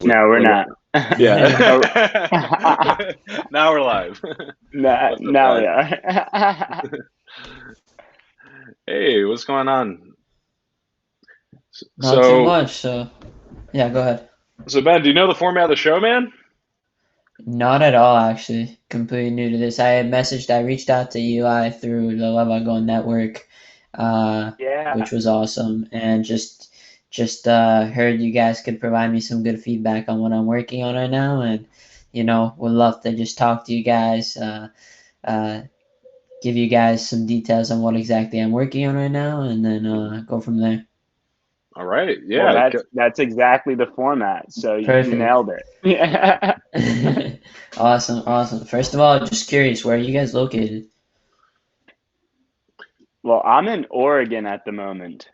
No, we're Like, not. yeah. Now we're live. No, What's up, now we guys? are. Hey, what's going on? Not too So, much, so yeah, go ahead. so Ben, do you know the format of the show, man? Not at all, actually. Completely new to this. I reached out to Eli through the Love I Go network, uh, Yeah. which was awesome, and just heard you guys could provide me some good feedback on what I'm working on right now, and would love to just talk to you guys, uh, give you guys some details on what exactly I'm working on right now, and then Mhm. go from there. All right, Well, yeah. that's exactly the format. So you Perfect. nailed it. Yeah. Awesome, awesome. First of all, just curious, where are you guys located? Well, I'm in Oregon at the moment.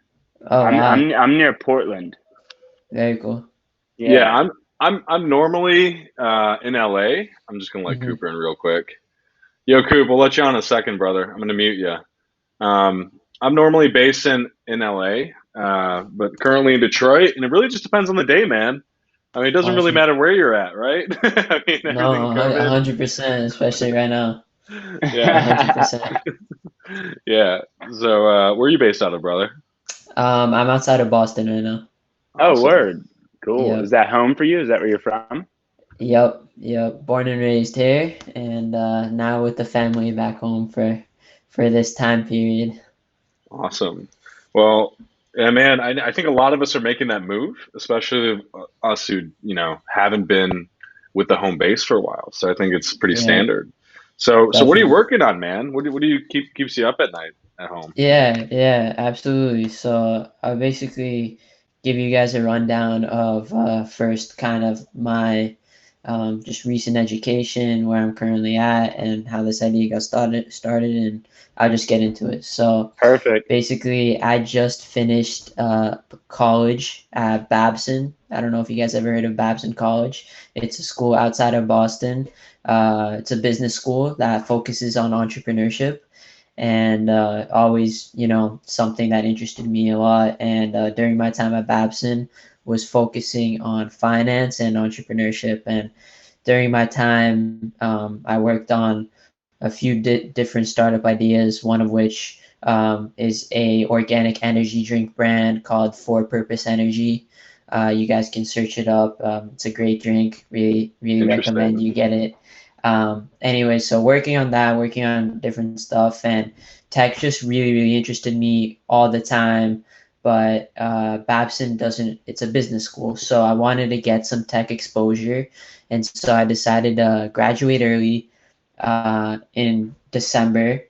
Oh, wow. I'm near Portland. Very cool. Yeah, Yeah. I'm normally in LA. I'm just gonna let Hmm. Cooper in real quick. Yo, Coop, we'll let you on in a second, brother. I'm gonna mute you. I'm normally based in LA, but currently in Detroit, and it really just depends on the day, man. I mean, it doesn't really Awesome. matter where you're at, right? I mean, everything No, a COVID. 100%, especially right now. Yeah, 100%. yeah. So, where are you based out of, brother? I'm outside of Boston right now. Oh, Awesome. word. Cool. Is Yep. that home for you? Is that where you're from? Yep. Born and raised here, and now with the family back home for this time period. Awesome. Well, yeah, man, I think a lot of us are making that move, especially us who, haven't been with the home base for a while. So I think it's pretty Yeah, standard. So what are you definitely. working on, man? What do you keeps you up at night at home? Yeah, absolutely. So I'll basically give you guys a rundown of first kind of my just recent education, where I'm currently at, and how this idea got started, and I'll just get into it. So Perfect. basically, I just finished college at Babson. I don't know if you guys ever heard of Babson College. It's a school outside of Boston. It's a business school that focuses on entrepreneurship, and always something that interested me a lot, and during my time at Babson was focusing on finance and entrepreneurship. And during my time, I worked on a few different startup ideas, one of which is a organic energy drink brand called For Purpose Energy. You guys can search it up. It's a great drink. Really recommend Interesting. you get it. Anyway, so working on that, working on different stuff, and tech just really interested me all the time. But Babson doesn't, it's a business school. So I wanted to get some tech exposure. And so I decided to graduate early in December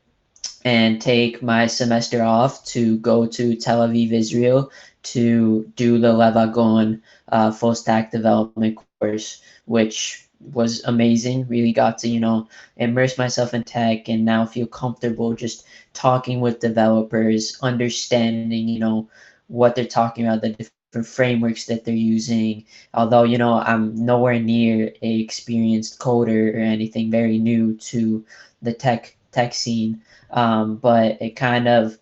and take my semester off to go to Tel Aviv, Israel, to do the Levagon full stack development course, which was amazing. Really got to, immerse myself in tech and now feel comfortable just talking with developers, understanding, what they're talking about, the different frameworks that they're using. Although, I'm nowhere near a experienced coder or anything, very new to the tech scene, but it kind of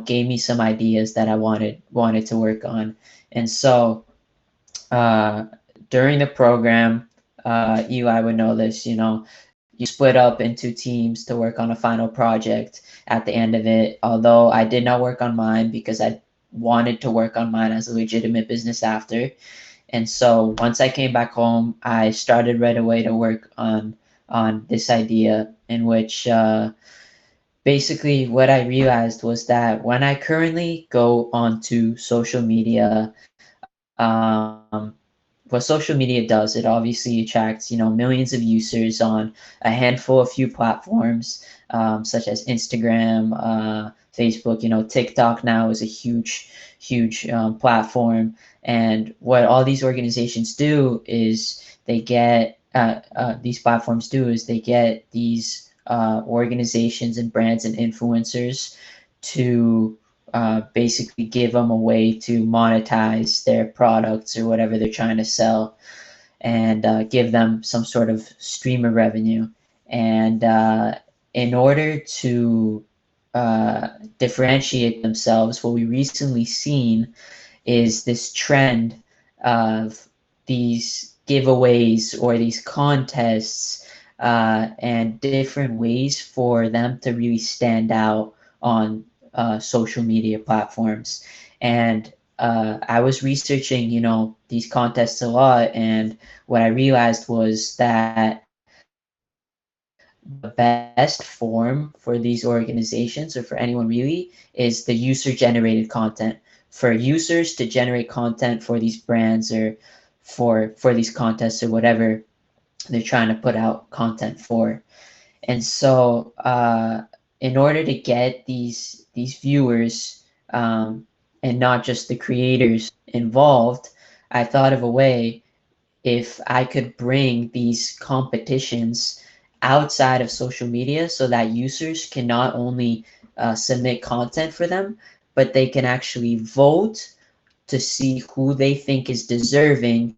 gave me some ideas that I wanted to work on. And so uh, during the program, Eli would know this, you split up into teams to work on a final project at the end of it. Although I did not work on mine because I wanted to work on mine as a legitimate business after. And so once I came back home, I started right away to work on this idea, in which basically what I realized was that when I currently go onto social media, um, what social media does, it obviously attracts millions of users on a handful of few platforms, such as Instagram, Facebook. TikTok now is a huge platform, and what all these organizations do is they get these platforms do is they get these organizations and brands and influencers to basically give them a way to monetize their products or whatever they're trying to sell, and give them some sort of stream of revenue. And in order to differentiate themselves, what we recently seen is this trend of these giveaways or these contests and different ways for them to really stand out on social media platforms. And I was researching, these contests a lot, and what I realized was that the best form for these organizations, or for anyone really, is the user-generated content. For users to generate content for these brands or for these contests or whatever they're trying to put out content for. And so in order to get these viewers and not just the creators involved, I thought of a way if I could bring these competitions outside of social media so that users can not only submit content for them, but they can actually vote to see who they think is deserving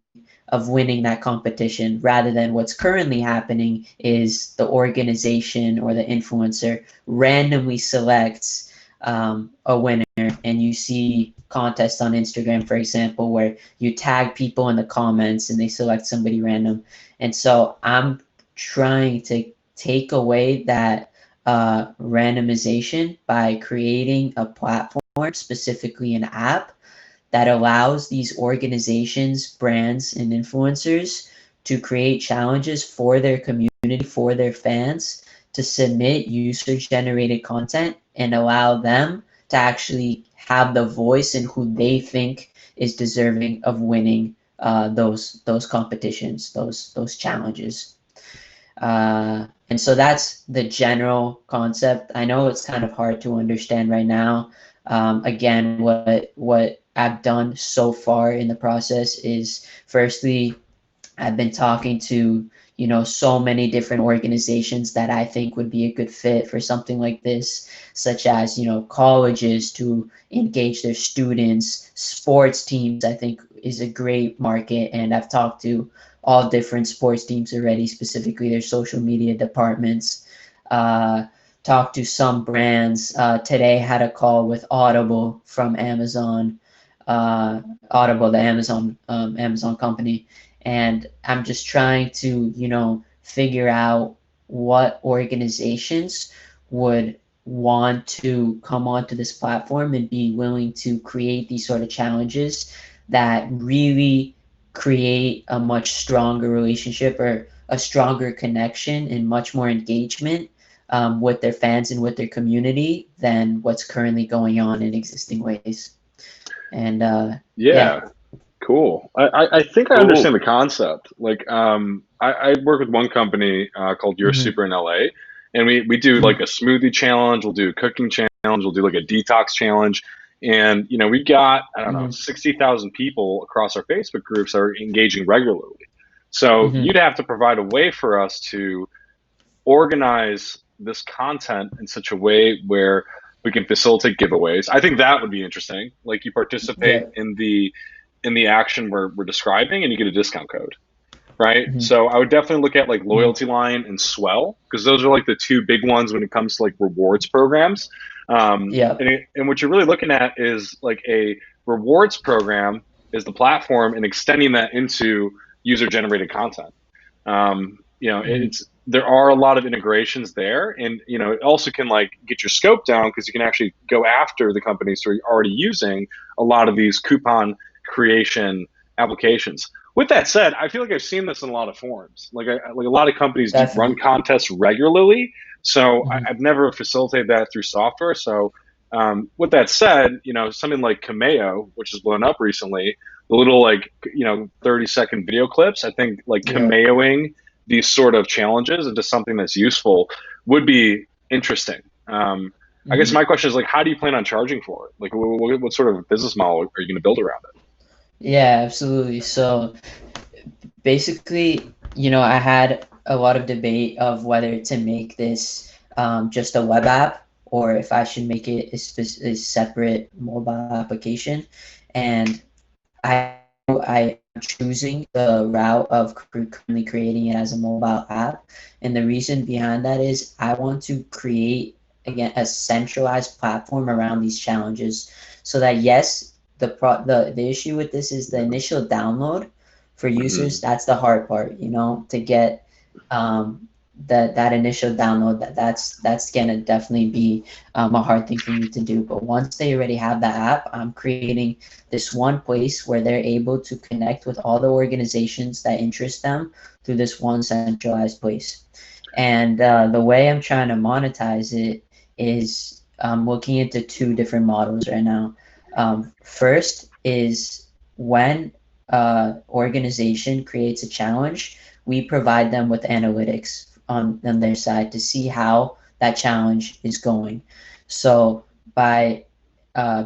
of winning that competition, rather than what's currently happening is the organization or the influencer randomly selects a winner. And you see contests on Instagram, for example, where you tag people in the comments and they select somebody random. And so I'm trying to take away that randomization by creating a platform, specifically an app, that allows these organizations, brands, and influencers to create challenges for their community, for their fans, to submit user-generated content and allow them to actually have the voice in who they think is deserving of winning those competitions, those challenges. And so that's the general concept. I know it's kind of hard to understand right now. Again, what I've done so far in the process is, firstly, I've been talking to so many different organizations that I think would be a good fit for something like this, such as colleges to engage their students, sports teams I think is a great market, and I've talked to all different sports teams already, specifically their social media departments. Talked to some brands. Today had a call with Audible from Amazon. Audible, the Amazon company, and I'm just trying to figure out what organizations would want to come onto this platform and be willing to create these sort of challenges that really create a much stronger relationship or a stronger connection and much more engagement with their fans and with their community than what's currently going on in existing ways. And yeah, cool. I think I understand the concept. Like, I work with one company called You're Super in LA, and we do like a smoothie challenge. We'll do a cooking challenge. We'll do like a detox challenge. And we got, I don't know, 60,000 people across our Facebook groups that are engaging regularly. So you'd have to provide a way for us to organize this content in such a way where we can facilitate giveaways. I think that would be interesting. Like, you participate in the action we're describing, and you get a discount code, right? So I would definitely look at like Loyalty Line and Swell, because those are like the two big ones when it comes to like rewards programs. And what you're really looking at is like a rewards program is the platform, and extending that into user-generated content. There are a lot of integrations there, and it also can like get your scope down, because you can actually go after the companies who are already using a lot of these coupon creation applications. With that said, I feel like I've seen this in a lot of forms. Like a lot of companies do run contests regularly, so I've never facilitated that through software. So with that said, something like Cameo, which has blown up recently, the little 30-second video clips, I think like Cameoing these sort of challenges into something that's useful would be interesting. I guess my question is, like, how do you plan on charging for it? Like, what sort of business model are you going to build around it? Yeah, absolutely. So basically, I had a lot of debate of whether to make this just a web app, or if I should make it a separate mobile application. And I'm choosing the route of currently creating it as a mobile app. And the reason behind that is I want to create, again, a centralized platform around these challenges, so that, yes, the issue with this is the initial download for users. That's the hard part, you know, to get that initial download. That's gonna definitely be a hard thing for me to do. But once they already have the app, I'm creating this one place where they're able to connect with all the organizations that interest them through this one centralized place. And the way I'm trying to monetize it is I'm looking into two different models right now. First is when organization creates a challenge, we provide them with analytics on their side to see how that challenge is going. So by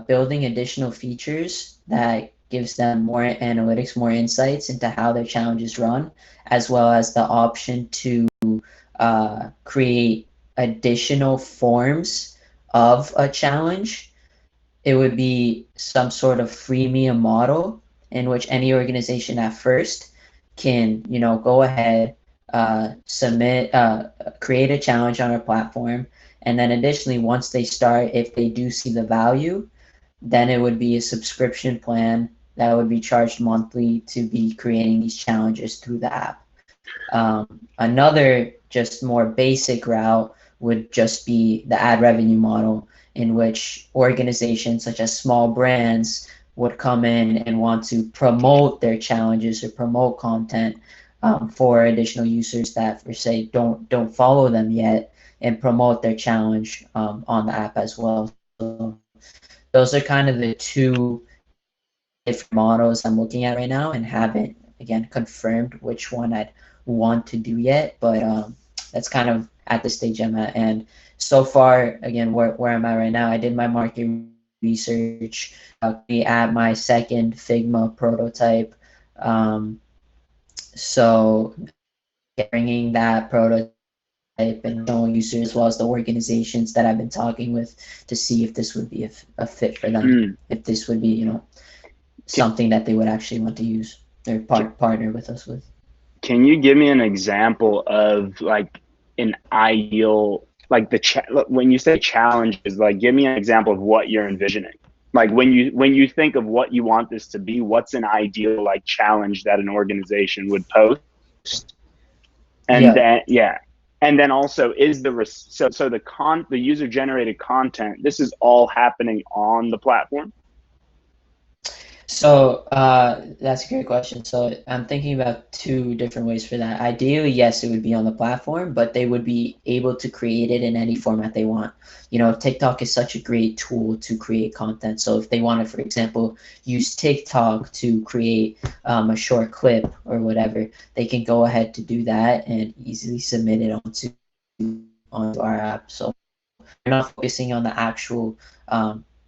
building additional features that gives them more analytics, more insights into how their challenges run, as well as the option to create additional forms of a challenge, it would be some sort of freemium model in which any organization at first can, you know, go ahead, submit, create a challenge on our platform, and then additionally, once they start, if they do see the value, then it would be a subscription plan that would be charged monthly to be creating these challenges through the app. Another just more basic route would just be the ad revenue model, in which organizations such as small brands would come in and want to promote their challenges or promote content for additional users that, for say, don't follow them yet, and promote their challenge on the app as well. So those are kind of the two different models I'm looking at right now, and haven't again confirmed which one I'd want to do yet, but that's kind of at the stage I'm at. And so far, again, where I'm at right now, I did my market research, at my second Figma prototype. So bringing that prototype and showing users as well as the organizations that I've been talking with to see if this would be a fit for them, if this would be, you know, something that they would actually want to use or partner with us with. Can you give me an example of like an ideal, like when you say challenges, like give me an example of what you're envisioning. Like when you think of what you want this to be, what's an ideal like challenge that an organization would post? And then also is the user generated content, this is all happening on the platform? So that's a great question. So I'm thinking about two different ways for that. Ideally, yes, it would be on the platform, but they would be able to create it in any format they want. You know, TikTok is such a great tool to create content. So if they want to, for example, use TikTok to create a short clip or whatever, they can go ahead to do that and easily submit it onto our app. So we're not focusing on the actual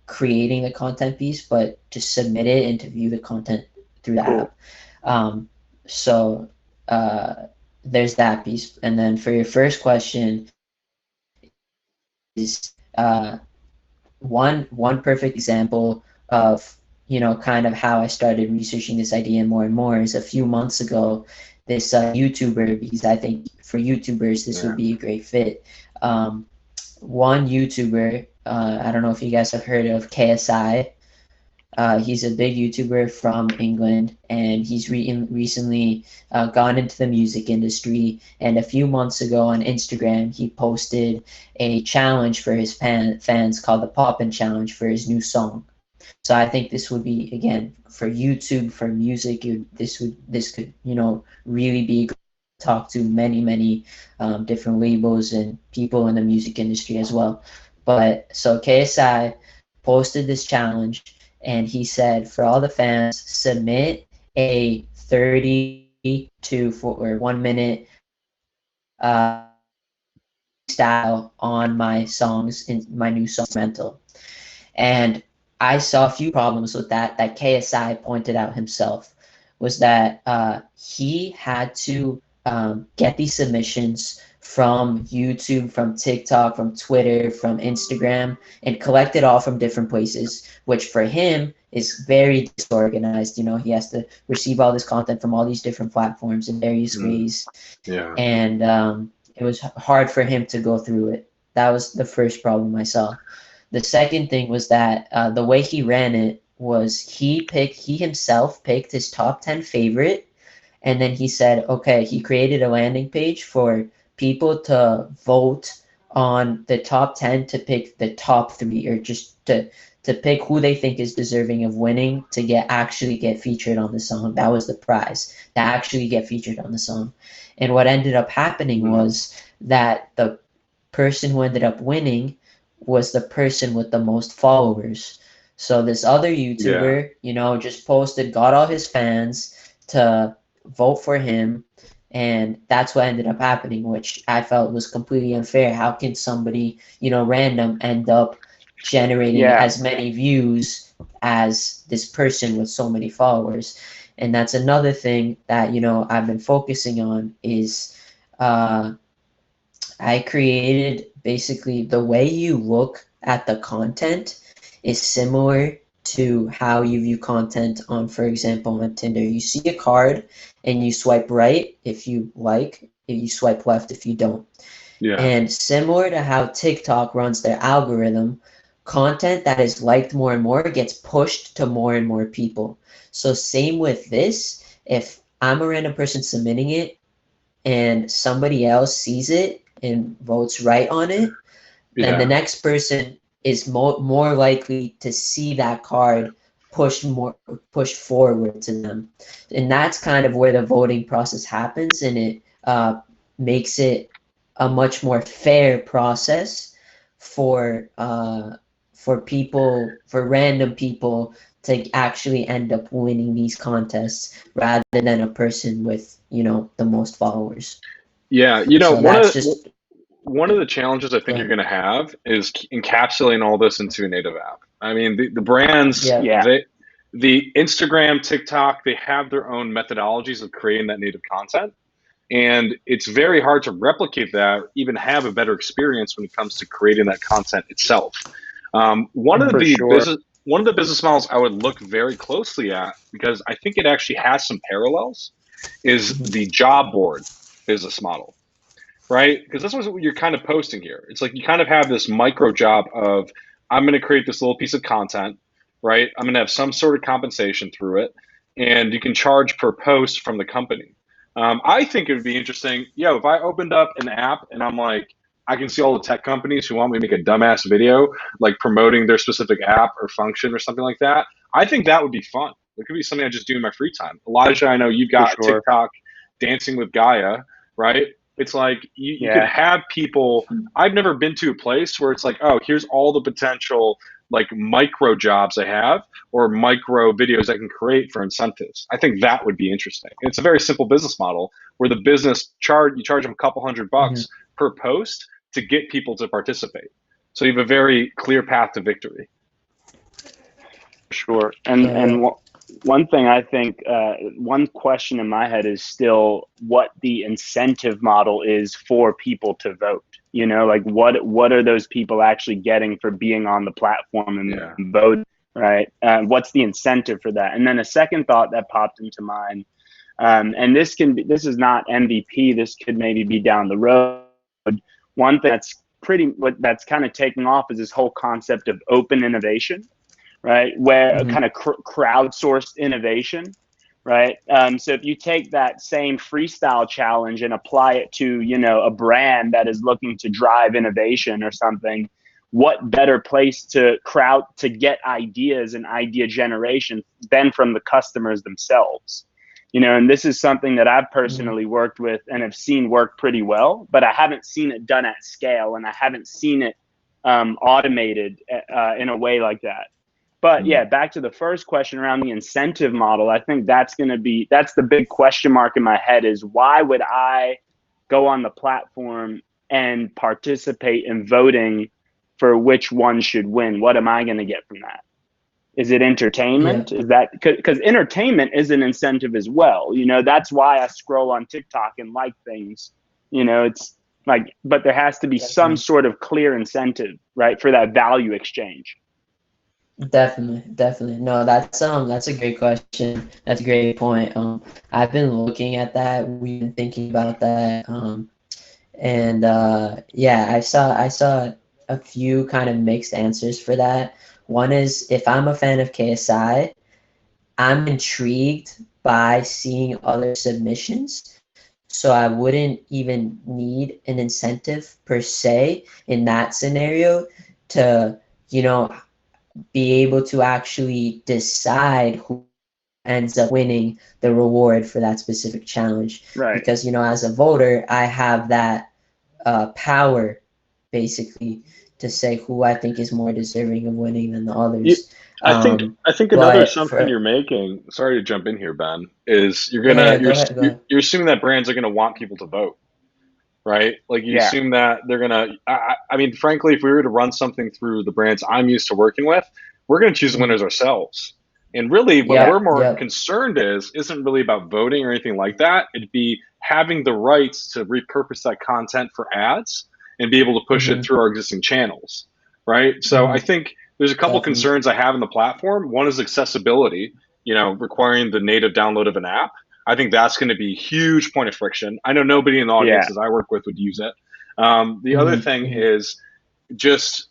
creating the content piece, but to submit it and to view the content through the app. So there's that piece. And then for your first question is one perfect example of, you know, kind of how I started researching this idea more and more is a few months ago, this YouTuber, because I think for YouTubers this would be a great fit. One YouTuber, I don't know if you guys have heard of KSI. He's a big YouTuber from England, and he's recently gone into the music industry. And a few months ago on Instagram, he posted a challenge for his fans called the Poppin' Challenge for his new song. So I think this would be, again, for YouTube, for music, this could, you know, really be talk to many different labels and people in the music industry as well. But so KSI posted this challenge, and he said for all the fans, submit a 1 minute style on my songs in my new song Mental. And I saw a few problems with that KSI pointed out himself, was that he had to get these submissions from YouTube, from TikTok, from Twitter, from Instagram, and collect it all from different places, which for him is very disorganized. You know, he has to receive all this content from all these different platforms in various ways. Yeah. And it was hard for him to go through it. That was the first problem I saw. The second thing was that the way he ran it was he himself picked his top 10 favorite And then he said, okay, he created a landing page for people to vote on the top 10 to pick the top 3, or just to pick who they think is deserving of winning to actually get featured on the song. That was the prize, to actually get featured on the song. And what ended up happening was that the person who ended up winning was the person with the most followers. So this other YouTuber, you know, just posted, got all his fans to vote for him, and that's what ended up happening, which I felt was completely unfair. How can somebody, you know, random end up generating as many views as this person with so many followers? And that's another thing that, you know, I've been focusing on is I created basically the way you look at the content is similar to how you view content on, for example, on Tinder. You see a card and you swipe right if you like, if you swipe left if you don't. Yeah. And similar to how TikTok runs their algorithm, content that is liked more and more gets pushed to more and more people. So same with this, if I'm a random person submitting it and somebody else sees it and votes right on it, then the next person is more likely to see that card pushed forward to them. And that's kind of where the voting process happens, and it makes it a much more fair process for people, for random people to actually end up winning these contests rather than a person with, you know, the most followers. Yeah, you know, So one of the challenges I think you're going to have is encapsulating all this into a native app. I mean, the brands, the Instagram, TikTok, they have their own methodologies of creating that native content. And it's very hard to replicate that, or even have a better experience when it comes to creating that content itself. One of the business models I would look very closely at, because I think it actually has some parallels, is the job board business model. Right? Because that's what you're kind of posting here. It's like you kind of have this micro job of, I'm going to create this little piece of content, right? I'm going to have some sort of compensation through it, and you can charge per post from the company. I think it would be interesting. If I opened up an app and I'm like, I can see all the tech companies who want me to make a dumbass video, like promoting their specific app or function or something like that. I think that would be fun. It could be something I just do in my free time. Elijah, I know you've got TikTok, Dancing with Gaia, right? It's like you could have people. I've never been to a place where it's like, oh, here's all the potential like micro jobs I have or micro videos I can create for incentives. I think that would be interesting. And it's a very simple business model where the business you charge them a couple $100 per post to get people to participate. So you have a very clear path to victory. Sure. And one thing I think, one question in my head is still what the incentive model is for people to vote. You know, like what are those people actually getting for being on the platform and vote, right? What's the incentive for that? And then a second thought that popped into mind, and this is not MVP. This could maybe be down the road. One thing that's kind of taking off is this whole concept of open innovation. Right, where kind of crowdsourced innovation, right? So if you take that same freestyle challenge and apply it to, you know, a brand that is looking to drive innovation or something, what better place to get ideas and idea generation than from the customers themselves? You know, and this is something that I've personally worked with and have seen work pretty well, but I haven't seen it done at scale, and I haven't seen it automated in a way like that. But back to the first question around the incentive model, I think that's the big question mark in my head is, why would I go on the platform and participate in voting for which one should win? What am I going to get from that? Is it entertainment? Is that because entertainment is an incentive as well? You know, that's why I scroll on TikTok and like things. You know, it's like, but there has to be some sort of clear incentive, right, for that value exchange. Definitely. No, that's a great question. That's a great point. I've been looking at that. We've been thinking about that. And I saw a few kind of mixed answers for that. One is, if I'm a fan of KSI, I'm intrigued by seeing other submissions. So I wouldn't even need an incentive per se in that scenario to, be able to actually decide who ends up winning the reward for that specific challenge. Right. Because, as a voter, I have that power basically to say who I think is more deserving of winning than the others. I think another assumption you're making, sorry to jump in here, Ben, is you're assuming that brands are gonna want people to vote, right? Like you assume that they're gonna. I mean, frankly, if we were to run something through the brands I'm used to working with, we're gonna choose winners ourselves. And really, what we're more concerned isn't really about voting or anything like that. It'd be having the rights to repurpose that content for ads and be able to push it through our existing channels, right? So I think there's a couple concerns I have in the platform. One is accessibility, requiring the native download of an app. I think that's going to be a huge point of friction. I know nobody in the audiences I work with would use it. The other thing is just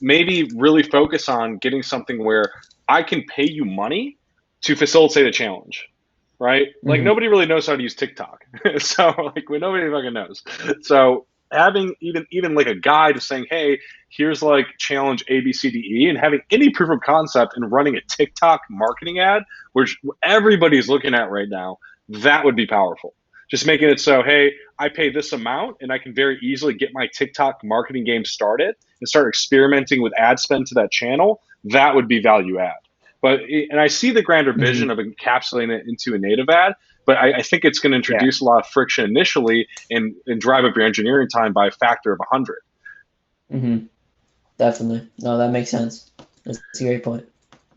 maybe really focus on getting something where I can pay you money to facilitate a challenge, right? Like nobody really knows how to use TikTok. So like nobody fucking knows. So having even like a guide of saying, hey, here's like challenge A, B, C, D, E, and having any proof of concept and running a TikTok marketing ad, which everybody's looking at right now, that would be powerful. Just making it so, hey, I pay this amount and I can very easily get my TikTok marketing game started and start experimenting with ad spend to that channel. That would be value add. And I see the grander vision of encapsulating it into a native ad, but I think it's going to introduce a lot of friction initially and drive up your engineering time by a factor of 100. Definitely. No, that makes sense. That's a great point.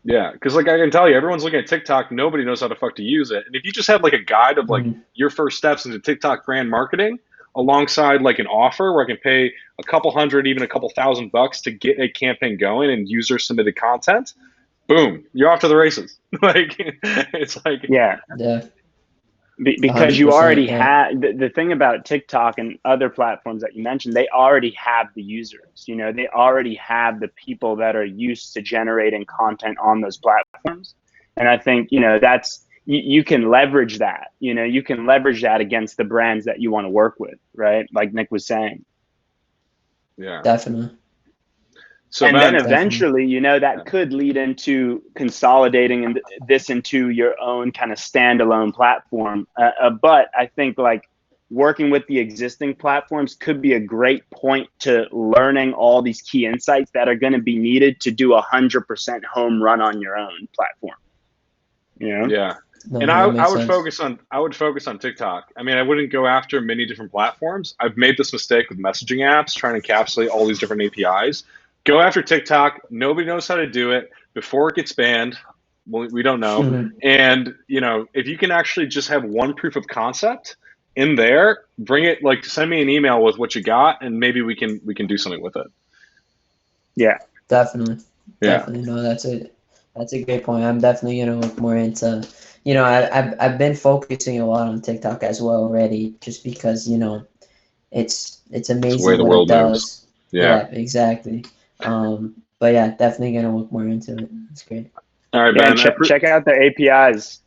Yeah, because like I can tell you, everyone's looking at TikTok. Nobody knows how the fuck to use it. And if you just had like a guide of like your first steps into TikTok brand marketing, alongside like an offer where I can pay a couple hundred, even a couple $1,000 to get a campaign going and user submitted content, boom, you're off to the races. Like it's like because you already have the thing about TikTok and other platforms that you mentioned, they already have the users, they already have the people that are used to generating content on those platforms. And I think, that's, you can leverage that, you can leverage that against the brands that you want to work with, right? Like Nick was saying. Yeah, definitely. So then eventually, that could lead into consolidating this into your own kind of standalone platform. But I think like working with the existing platforms could be a great point to learning all these key insights that are going to be needed to do 100% home run on your own platform. Yeah. And I would focus on TikTok. I mean, I wouldn't go after many different platforms. I've made this mistake with messaging apps, trying to encapsulate all these different APIs. Go after TikTok. Nobody knows how to do it before it gets banned. Well, we don't know. And, if you can actually just have one proof of concept in there, bring it, like send me an email with what you got and maybe we can do something with it. Yeah, definitely. Yeah. Definitely. No, that's a great point. I'm definitely going to look more into, I've been focusing a lot on TikTok as well already, just because, it's amazing what it does. Moves. Yeah, exactly. But yeah, definitely gonna look more into it. It's great. All right, Ben. Check out the APIs.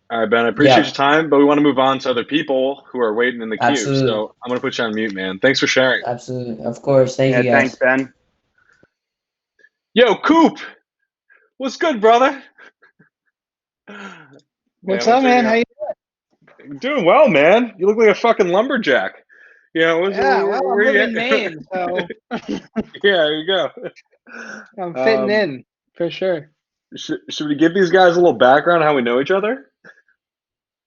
All right, Ben. I appreciate your time, but we want to move on to other people who are waiting in the queue. Absolutely. So I'm gonna put you on mute, man. Thanks for sharing. Absolutely, of course. Thank you, guys. Thanks, Ben. Yo, Coop. What's good, brother? What's up, man? How you doing? Doing well, man. You look like a fucking lumberjack. I'm living in Maine, so yeah, there you go. I'm fitting in for sure. Should we give these guys a little background on how we know each other?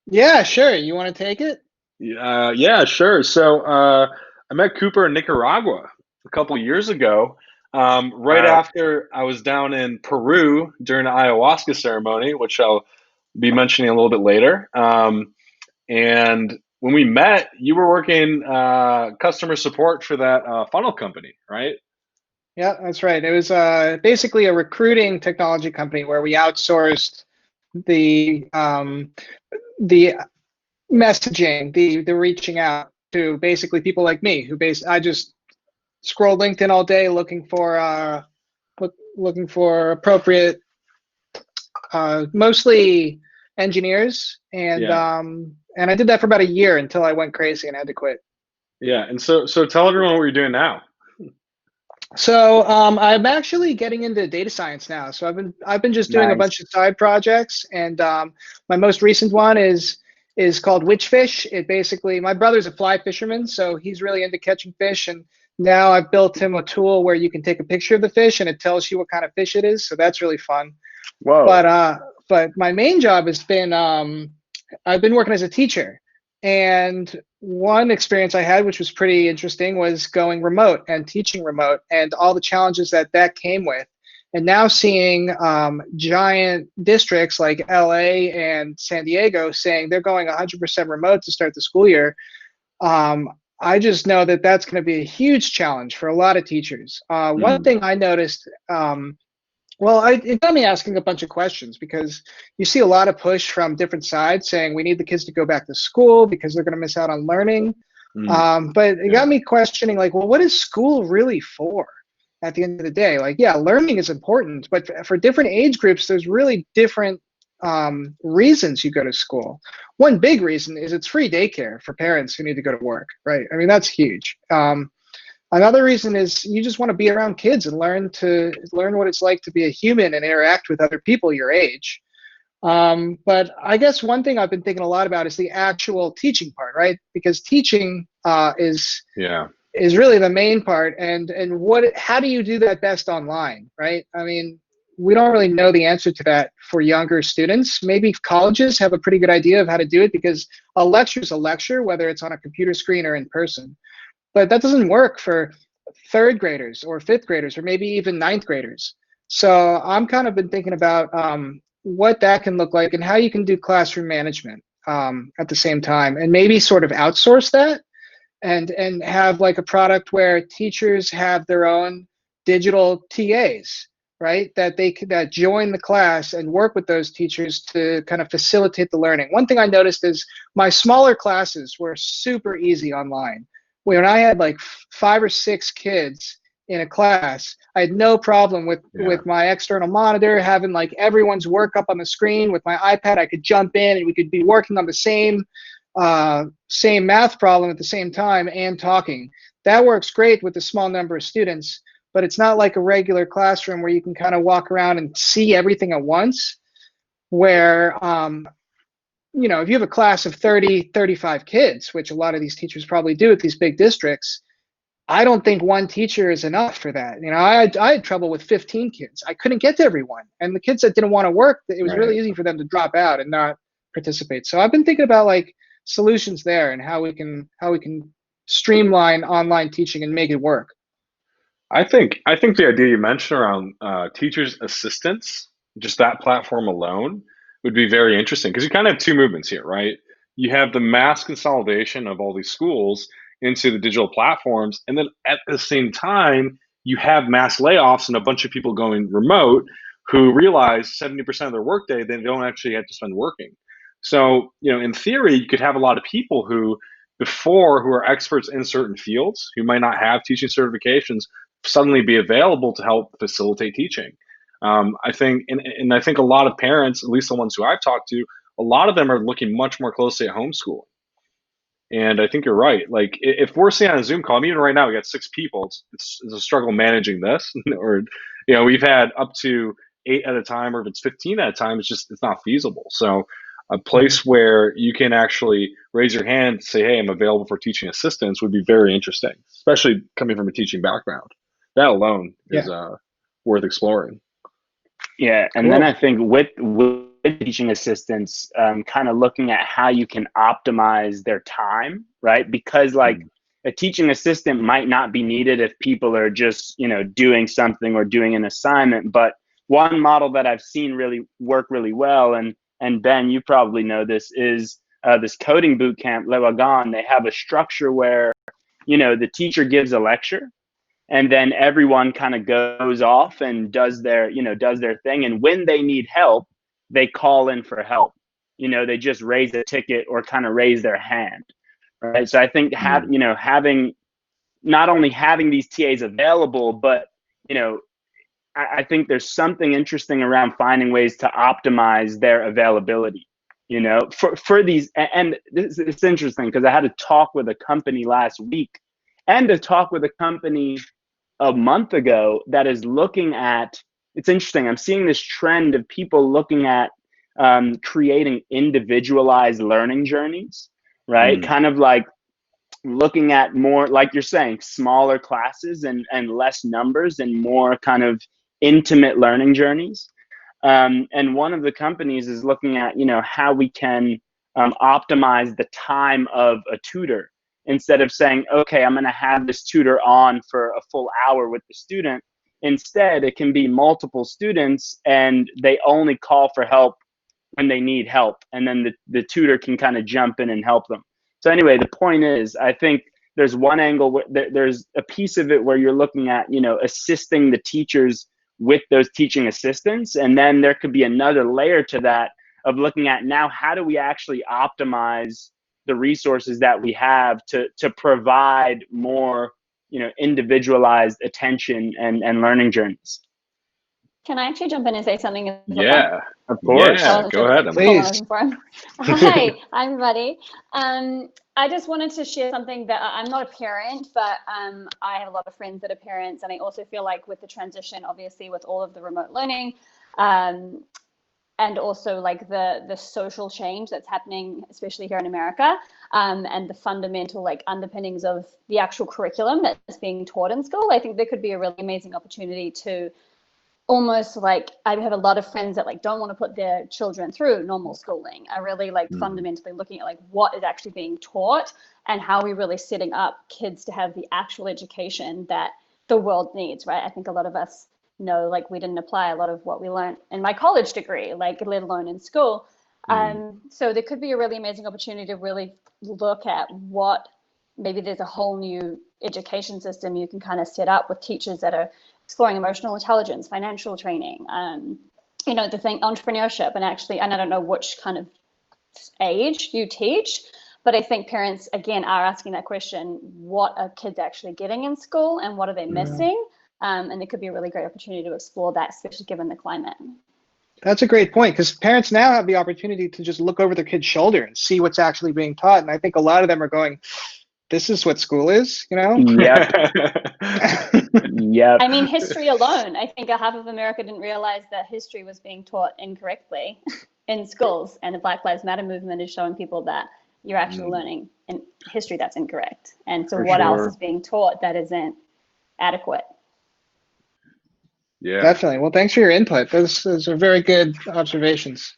Yeah, sure. You want to take it? Yeah, sure. So I met Cooper in Nicaragua a couple years ago, after I was down in Peru during the ayahuasca ceremony, which I'll be mentioning a little bit later. And when we met, you were working customer support for that funnel company, right? Yeah, that's right. It was basically a recruiting technology company where we outsourced the messaging, the reaching out to basically people like me I just scroll LinkedIn all day looking for appropriate, mostly engineers, and Yeah. and I did that for about a year until I went crazy and had to quit. Yeah. And so tell everyone what you're doing now. So I'm actually getting into data science now. So I've been just doing a Nice. bunch of side projects, and my most recent one is called Witchfish. It basically, my brother's a fly fisherman, so he's really into catching fish, and now I've built him a tool where you can take a picture of the fish and it tells you what kind of fish it is. So that's really fun. Whoa. But my main job has been I've been working as a teacher, and one experience I had, which was pretty interesting, was going remote and teaching remote, and all the challenges that that came with. And now seeing giant districts like LA and San Diego saying they're going 100% remote to start the school year, I just know that that's going to be a huge challenge for a lot of teachers. One thing I noticed, it got me asking a bunch of questions, because you see a lot of push from different sides saying we need the kids to go back to school because they're going to miss out on learning. But it got me questioning, like, well, what is school really for at the end of the day? Like, yeah, learning is important, but for different age groups, there's really different reasons you go to school. One big reason is it's free daycare for parents who need to go to work, right? I mean, that's huge. Another reason is you just want to be around kids and learn what it's like to be a human and interact with other people your age. But I guess one thing I've been thinking a lot about is the actual teaching part, right? Because teaching is really the main part, and how do you do that best online, right? I mean, we don't really know the answer to that for younger students. Maybe colleges have a pretty good idea of how to do it, because a lecture is a lecture, whether it's on a computer screen or in person. But that doesn't work for third graders or fifth graders or maybe even ninth graders. So I'm kind of been thinking about what that can look like and how you can do classroom management at the same time, and maybe sort of outsource that and have like a product where teachers have their own digital TAs, right? That join the class and work with those teachers to kind of facilitate the learning. One thing I noticed is my smaller classes were super easy online. When I had like 5 or 6 kids in a class, I had no problem with my external monitor, having like everyone's work up on the screen. With my iPad, I could jump in and we could be working on the same math problem at the same time and talking. That works great with a small number of students, but it's not like a regular classroom where you can kind of walk around and see everything at once, where if you have a class of 30, 35 kids, which a lot of these teachers probably do at these big districts, I don't think one teacher is enough for that. I had trouble with 15 kids. I couldn't get to everyone. And the kids that didn't want to work, it was really easy for them to drop out and not participate. So I've been thinking about like solutions there and how we can streamline online teaching and make it work. I think the idea you mentioned around teachers' assistants, just that platform alone, would be very interesting, because you kind of have two movements here, right? You have the mass consolidation of all these schools into the digital platforms, and then at the same time, you have mass layoffs and a bunch of people going remote who realize 70% of their workday they don't actually have to spend working. So, in theory, you could have a lot of people who are experts in certain fields, who might not have teaching certifications, suddenly be available to help facilitate teaching. I think a lot of parents, at least the ones who I've talked to, a lot of them are looking much more closely at homeschooling. And I think you're right. Like, if we're sitting on a Zoom call, even right now, we got 6 people. It's a struggle managing this, or we've had up to 8 at a time, or if it's 15 at a time, it's not feasible. So a place where you can actually raise your hand and say, hey, I'm available for teaching assistance would be very interesting, especially coming from a teaching background. That alone is worth exploring. Yeah, and then I think with teaching assistants, kind of looking at how you can optimize their time, right? Because like a teaching assistant might not be needed if people are just, doing something or doing an assignment. But one model that I've seen really work really well, and Ben, you probably know this, is this coding boot camp, Le Wagon. They have a structure where, the teacher gives a lecture, and then everyone kind of goes off and does their thing. And when they need help, they call in for help. They just raise a ticket or kind of raise their hand. Right. So I think having not only having these TAs available, but, I think there's something interesting around finding ways to optimize their availability. you know, for these. And it's interesting because I had a talk with a company last week and a talk with a company a month ago that is looking at, it's interesting, I'm seeing this trend of people looking at creating individualized learning journeys, right? Mm. Kind of like looking at more, like you're saying, smaller classes and less numbers and more kind of intimate learning journeys. And one of the companies is looking at, you know, how we can optimize the time of a tutor. Instead of saying, okay, I'm going to have this tutor on for a full hour with the student, instead it can be multiple students and they only call for help when they need help, and then the tutor can kind of jump in and help them. So anyway, the point is, I think there's one angle where there's a piece of it where you're looking at, you know, assisting the teachers with those teaching assistants, and then there could be another layer to that of looking at, now how do we actually optimize the resources that we have to provide more, you know, individualized attention and learning journeys. Can I actually jump in and say something as well? Yeah, Of course. yeah, go ahead, Please. Hi, everybody. I just wanted to share something that I'm not a parent, but I have a lot of friends that are parents, and I also feel like with the transition, obviously, with all of the remote learning, and also like the social change that's happening, especially here in America, and the fundamental like underpinnings of the actual curriculum that's being taught in school, I think there could be a really amazing opportunity to almost like, I have a lot of friends that like don't want to put their children through normal schooling, are really like fundamentally looking at like what is actually being taught and how we're really setting up kids to have the actual education that the world needs, right? I think a lot of us know like we didn't apply a lot of what we learned in my college degree, like let alone in school. So there could be a really amazing opportunity to really look at what, maybe there's a whole new education system you can kind of set up with teachers that are exploring emotional intelligence, financial training, you know, the thing, entrepreneurship, and actually, and I don't know which kind of age you teach, but I think parents, again, are asking that question, what are kids actually getting in school and what are they missing? And there could be a really great opportunity to explore that, especially given the climate. That's a great point, because parents now have the opportunity to just look over their kid's shoulder and see what's actually being taught. And I think a lot of them are going, this is what school is, you know? Yep. Yep. I mean, history alone, I think half of America didn't realize that history was being taught incorrectly in schools, and the Black Lives Matter movement is showing people that you're actually learning in history that's incorrect. And so what else is being taught that isn't adequate? Yeah, Definitely. Well, thanks for your input. Those are very good observations.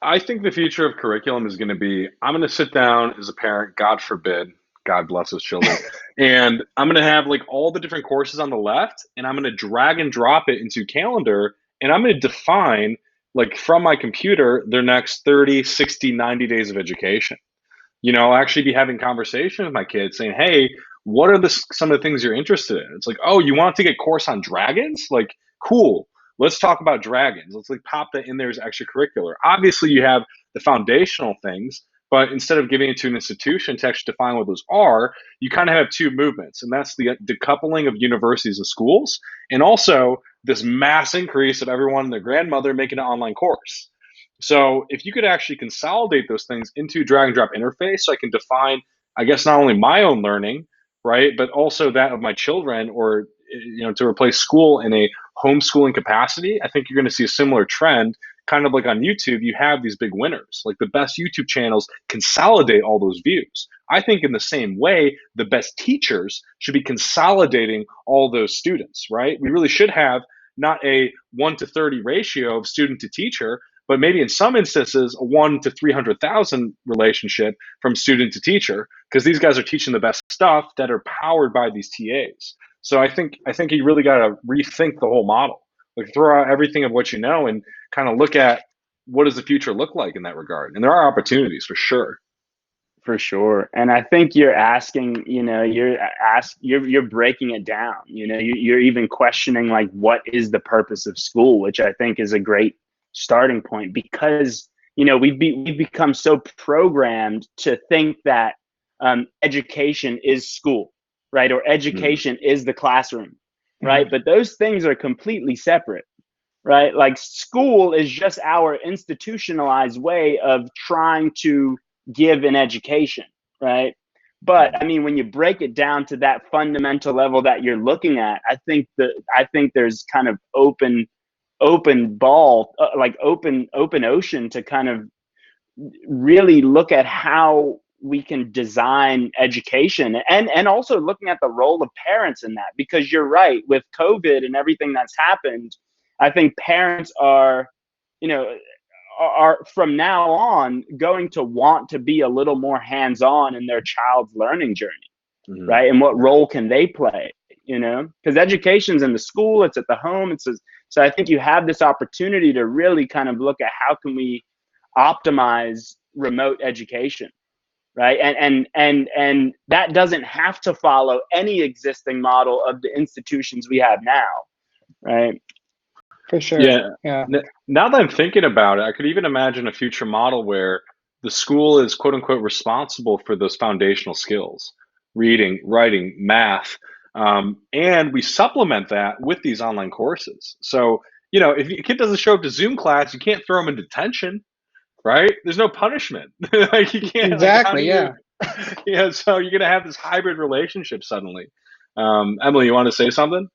I think the future of curriculum is going to be, I'm going to sit down as a parent, God forbid, God bless his children, and I'm going to have like all the different courses on the left, and I'm going to drag and drop it into calendar, and I'm going to define like from my computer their next 30, 60, 90 days of education. You know, I'll actually be having conversation with my kids saying, hey, what are some of the things you're interested in? It's like, oh, you want to take a course on dragons? Like, cool. Let's talk about dragons. Let's like pop that in there as extracurricular. Obviously, you have the foundational things, but instead of giving it to an institution to actually define what those are, you kind of have two movements, and that's the decoupling of universities and schools, and also this mass increase of everyone and their grandmother making an online course. So if you could actually consolidate those things into drag and drop interface, so I can define, I guess, not only my own learning, right, but also that of my children, or you know, to replace school in a homeschooling capacity, I think you're going to see a similar trend. Kind of like on YouTube, you have these big winners, like the best YouTube channels consolidate all those views. I think in the same way, the best teachers should be consolidating all those students, right? We really should have not a 1 to 30 ratio of student to teacher, but maybe in some instances a 1 to 300,000 relationship from student to teacher, because these guys are teaching the best stuff that are powered by these TAs. So I think you really got to rethink the whole model. Like throw out everything of what you know and kind of look at what does the future look like in that regard. And there are opportunities for sure. For sure. And I think you're asking, you know, you're breaking it down. You know, you're even questioning like what is the purpose of school, which I think is a great starting point, because you know we've become so programmed to think that education is school, right, or education is the classroom, right? But those things are completely separate, right? Like school is just our institutionalized way of trying to give an education, right? But I mean, when you break it down to that fundamental level that you're looking at, I think there's kind of open ball, like open ocean to kind of really look at how we can design education, and also looking at the role of parents in that, because you're right, with COVID and everything that's happened, I think parents are, you know, are from now on going to want to be a little more hands-on in their child's learning journey, right? And what role can they play, because education's in the school, it's at the home, so I think you have this opportunity to really kind of look at how can we optimize remote education, right? And that doesn't have to follow any existing model of the institutions we have now, right? For sure. Yeah. Now that I'm thinking about it, I could even imagine a future model where the school is quote unquote responsible for those foundational skills, reading, writing, math, and we supplement that with these online courses. So, if a kid doesn't show up to Zoom class, you can't throw them in detention, right? There's no punishment. Like you can't. Exactly. Yeah. Yeah. So you're gonna have this hybrid relationship suddenly. Emily, you want to say something?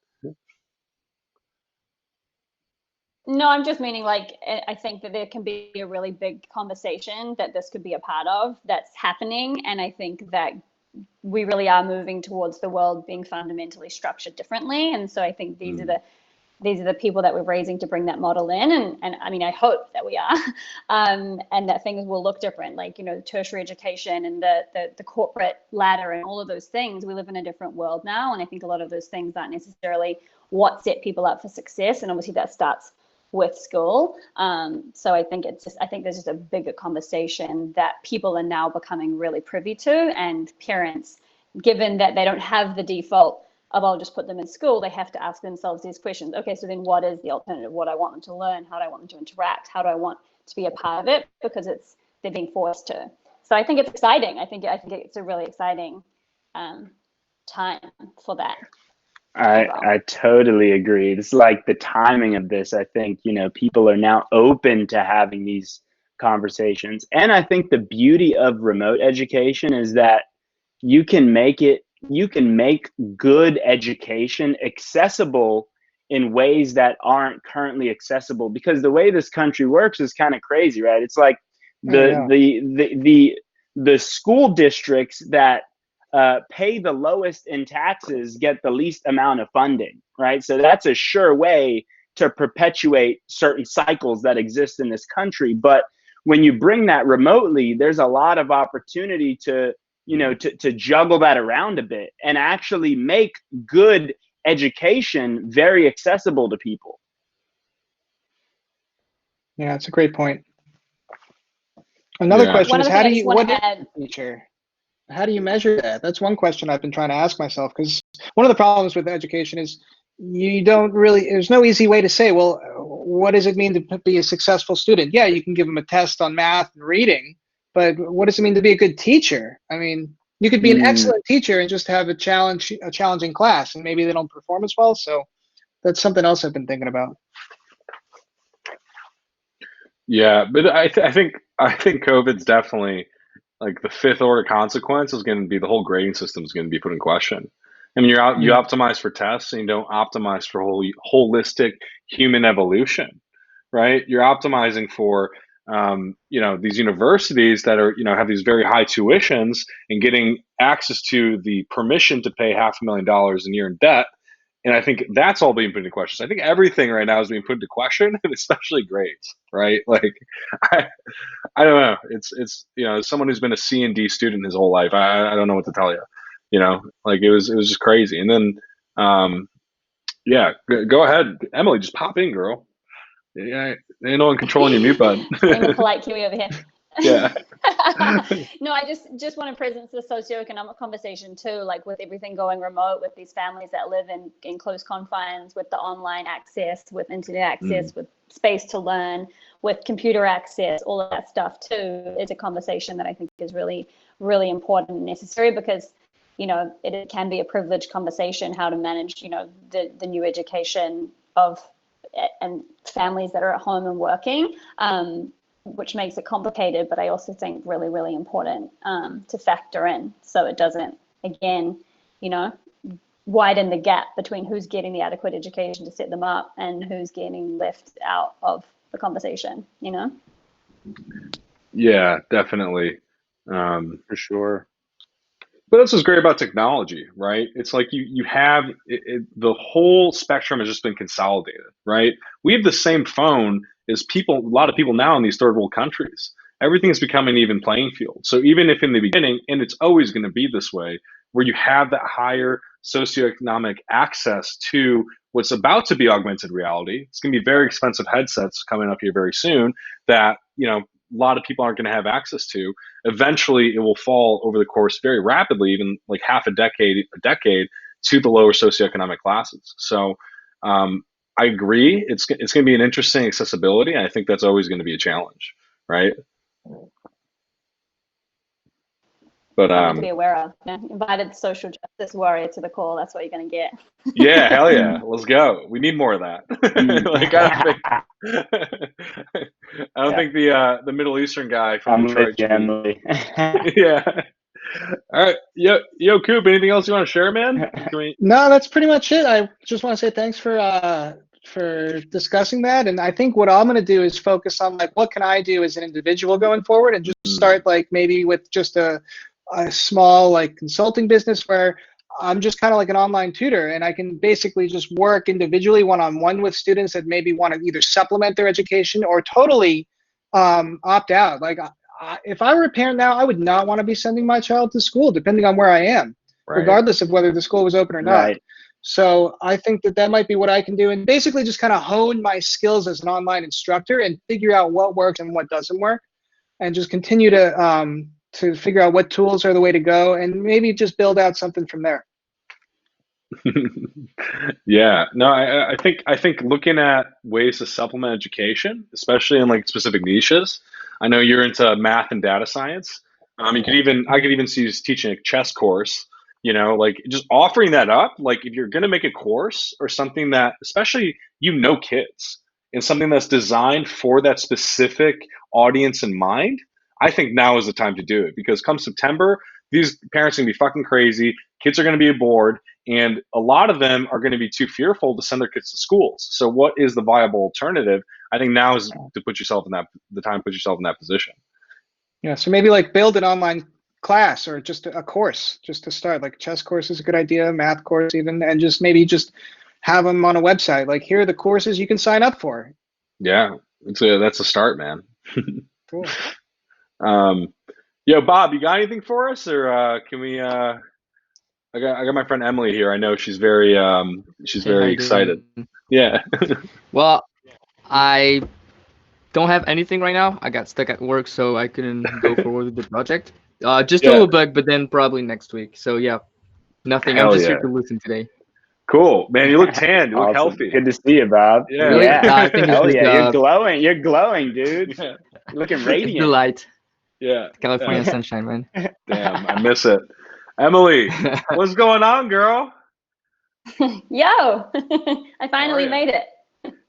No, I'm just meaning, like, I think that there can be a really big conversation that this could be a part of that's happening. And I think that we really are moving towards the world being fundamentally structured differently. And so I think these are the people that we're raising to bring that model in. And I mean, I hope that we are, and that things will look different, like, tertiary education and the corporate ladder and all of those things. We live in a different world now. And I think a lot of those things aren't necessarily what set people up for success. And obviously that starts with school. So I think there's just a bigger conversation that people are now becoming really privy to, and parents, given that they don't have the default of I'll just put them in school, they have to ask themselves these questions. Okay, so then what is the alternative? What do I want them to learn? How do I want them to interact? How do I want to be a part of it? Because they're being forced to. So I think it's exciting. I think it's a really exciting time for that. I totally agree. It's like the timing of this. I think, people are now open to having these conversations. And I think the beauty of remote education is that you can make good education accessible in ways that aren't currently accessible, because the way this country works is kind of crazy, right? It's like the school districts that pay the lowest in taxes get the least amount of funding, right? So that's a sure way to perpetuate certain cycles that exist in this country. But when you bring that remotely, there's a lot of opportunity to juggle that around a bit and actually make good education very accessible to people. Yeah, that's a great point. Another question is, how do you measure that? That's one question I've been trying to ask myself, because one of the problems with education is there's no easy way to say, well, what does it mean to be a successful student? Yeah, you can give them a test on math and reading, but what does it mean to be a good teacher? I mean, you could be an excellent teacher and just have a challenging class, and maybe they don't perform as well. So that's something else I've been thinking about. Yeah, but I think COVID's definitely, like, the fifth order consequence is going to be the whole grading system is going to be put in question. I mean, you optimize for tests and you don't optimize for holistic human evolution, right? You're optimizing for these universities that are have these very high tuitions and getting access to the permission to pay $500,000 a year in debt. And I think that's all being put into question. So I think everything right now is being put into question, and especially grades, right? Like, I don't know. It's as someone who's been a C and D student his whole life, I don't know what to tell you. Like, it was just crazy. And then, go ahead, Emily, just pop in, girl. Yeah, ain't no one controlling your mute button. I'm a polite Kiwi over here. Yeah. No, I just want to present the socioeconomic conversation too, like with everything going remote, with these families that live in close confines, with the online access, with internet access, with space to learn, with computer access, all of that stuff too is a conversation that I think is really, really important and necessary, because it can be a privileged conversation how to manage the new education of and families that are at home and working, which makes it complicated, but I also think really, really important to factor in, so it doesn't, again, widen the gap between who's getting the adequate education to set them up and who's getting left out of the conversation, Yeah, definitely. For sure. But that's what's great about technology, right? It's like you have the whole spectrum has just been consolidated, right? We have the same phone as people, a lot of people now in these third world countries. Everything is becoming an even playing field. So even if in the beginning, and it's always going to be this way, where you have that higher socioeconomic access to what's about to be augmented reality, it's going to be very expensive headsets coming up here very soon that, a lot of people aren't going to have access to. Eventually, it will fall over the course very rapidly, even like half a decade, to the lower socioeconomic classes. So I agree. It's going to be an interesting accessibility. And I think that's always going to be a challenge, right? But something to be aware of. Invited social justice warrior to the call. That's what you're going to get. Yeah, hell yeah. Let's go. We need more of that. Like, I don't think the Middle Eastern guy from Detroit. Emily. Yeah. All right. Yo, Coop, anything else you want to share, man? No, that's pretty much it. I just want to say thanks for discussing that. And I think what I'm going to do is focus on like, what can I do as an individual going forward, and just start like maybe with just a small like consulting business where I'm just kind of like an online tutor, and I can basically just work individually one-on-one with students that maybe want to either supplement their education or totally opt out. Like if I were a parent now, I would not want to be sending my child to school, depending on where I am, regardless of whether the school was open or not. Right. So I think that might be what I can do, and basically just kind of hone my skills as an online instructor and figure out what works and what doesn't work, and just continue to figure out what tools are the way to go, and maybe just build out something from there. Yeah, no, I think looking at ways to supplement education, especially in like specific niches. I know you're into math and data science. I could even see you teaching a chess course. Like just offering that up. Like if you're going to make a course or something that, especially kids, and something that's designed for that specific audience in mind, I think now is the time to do it, because come September, these parents are going to be fucking crazy. Kids are going to be bored, and a lot of them are going to be too fearful to send their kids to schools. So what is the viable alternative? I think now is to put yourself in that position. Yeah, so maybe like build an online class or just a course just to start. Like a chess course is a good idea, math course even, and just maybe just have them on a website. Like here are the courses you can sign up for. Yeah, that's a start, man. Cool. Yo, Bob, you got anything for us, or can we? I got my friend Emily here. I know she's very very excited. Yeah. Well, I don't have anything right now. I got stuck at work, so I couldn't go forward with the project. Just a little bit, but then probably next week. So yeah, nothing. Hell I'm just yeah. here to listen today. Cool, man. You look tanned. You look Awesome. healthy. Good to see you, Bob. Yeah. Really? Yeah. I think it's Hell just, yeah, you're glowing. You're glowing, dude. Yeah. You're looking it's radiant. the light, Yeah. California Yeah. sunshine, man. Damn, I miss it. Emily, what's going on, girl? Yo, I finally made it.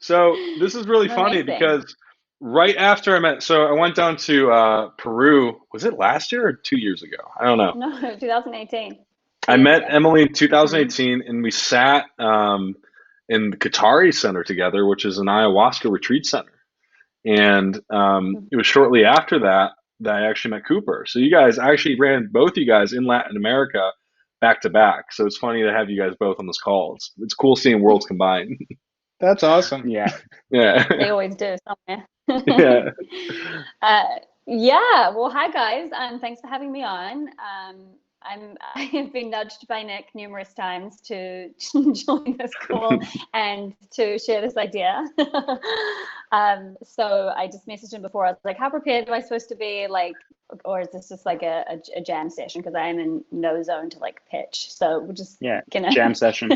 So this is really funny because right after I went down to Peru. Was it last year or 2 years ago? I don't know. No, 2018. I met Emily in 2018, and we sat in the Qatari Center together, which is an ayahuasca retreat center. And it was shortly after that I actually met Cooper. So I actually ran both you guys in Latin America back to back. So it's funny to have you guys both on this call. It's cool seeing worlds combine. That's awesome. Yeah. Yeah. They always do somewhere. Yeah. Yeah. Well, hi guys. Thanks for having me on. I have been nudged by Nick numerous times to join this call and to share this idea. So I just messaged him before. I was like, how prepared am I supposed to be? Like, or is this just like a jam session? Because I am in no zone to like pitch. So we're just jam session.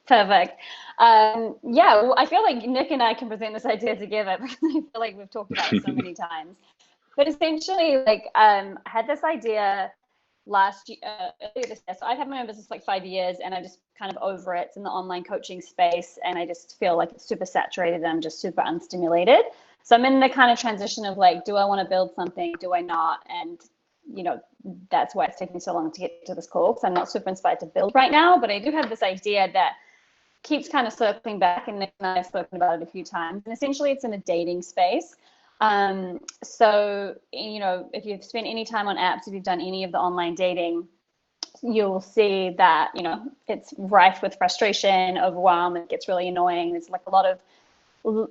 Perfect. Yeah, well, I feel like Nick and I can present this idea together because I feel like we've talked about it so many times. But essentially, like, I had this idea last year, earlier this year. So I've had my own business like 5 years, and I'm just kind of over it. It's in the online coaching space, and I just feel like it's super saturated and I'm just super unstimulated. So I'm in the kind of transition of like, do I want to build something? Do I not? And you know, that's why it's taking me so long to get to this call, because I'm not super inspired to build right now. But I do have this idea that keeps kind of circling back, and Nick and I have spoken about it a few times. And essentially, it's in a dating space. So, you know, if you've spent any time on apps, if you've done any of the online dating, you'll see that, you know, it's rife with frustration, overwhelm. It gets really annoying. There's like a lot of,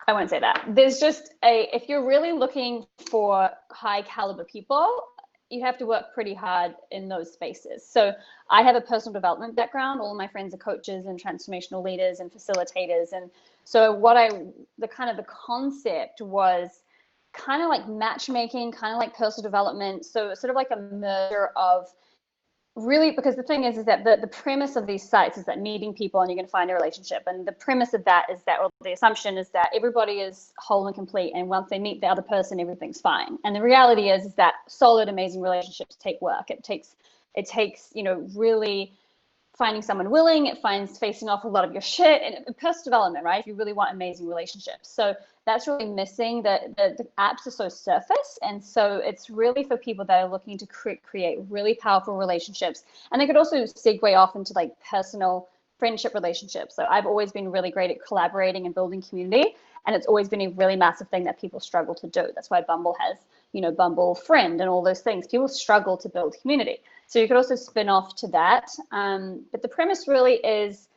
I won't say that. There's just if you're really looking for high caliber people, you have to work pretty hard in those spaces. So I have a personal development background. All of my friends are coaches and transformational leaders and facilitators. And so the concept was kind of like matchmaking, kind of like personal development. So sort of like a merger of really, because the thing is that the premise of these sites is that meeting people and you're going to find a relationship. And the premise of that is that, or the assumption is that everybody is whole and complete. And once they meet the other person, everything's fine. And the reality is that solid, amazing relationships take work. It takes, you know, really finding someone willing. It finds facing off a lot of your shit and personal development, right? If you really want amazing relationships. So that's really missing. The apps are so surface. And so it's really for people that are looking to create really powerful relationships. And they could also segue off into like personal friendship relationships. So I've always been really great at collaborating and building community. And it's always been a really massive thing that people struggle to do. That's why Bumble has, you know, Bumble Friend and all those things. People struggle to build community. So you could also spin off to that. But the premise really is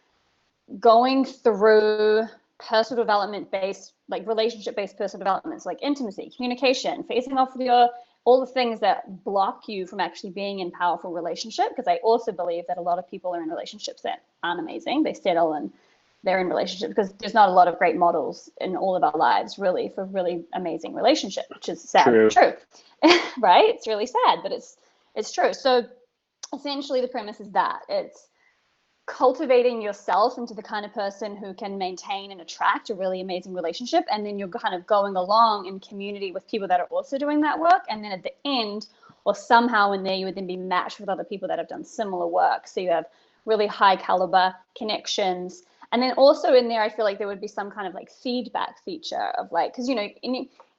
going through personal development based, like relationship based personal developments, like intimacy, communication, facing off with all the things that block you from actually being in powerful relationship. Because I also believe that a lot of people are in relationships that aren't amazing. They settle and they're in relationships because there's not a lot of great models in all of our lives really for really amazing relationship, which is sad. True. Right? It's really sad, but it's true. So essentially the premise is that it's cultivating yourself into the kind of person who can maintain and attract a really amazing relationship. And then you're kind of going along in community with people that are also doing that work. And then at the end, or somehow in there, you would then be matched with other people that have done similar work. So you have really high caliber connections. And then also in there, I feel like there would be some kind of like feedback feature of like, because, you know,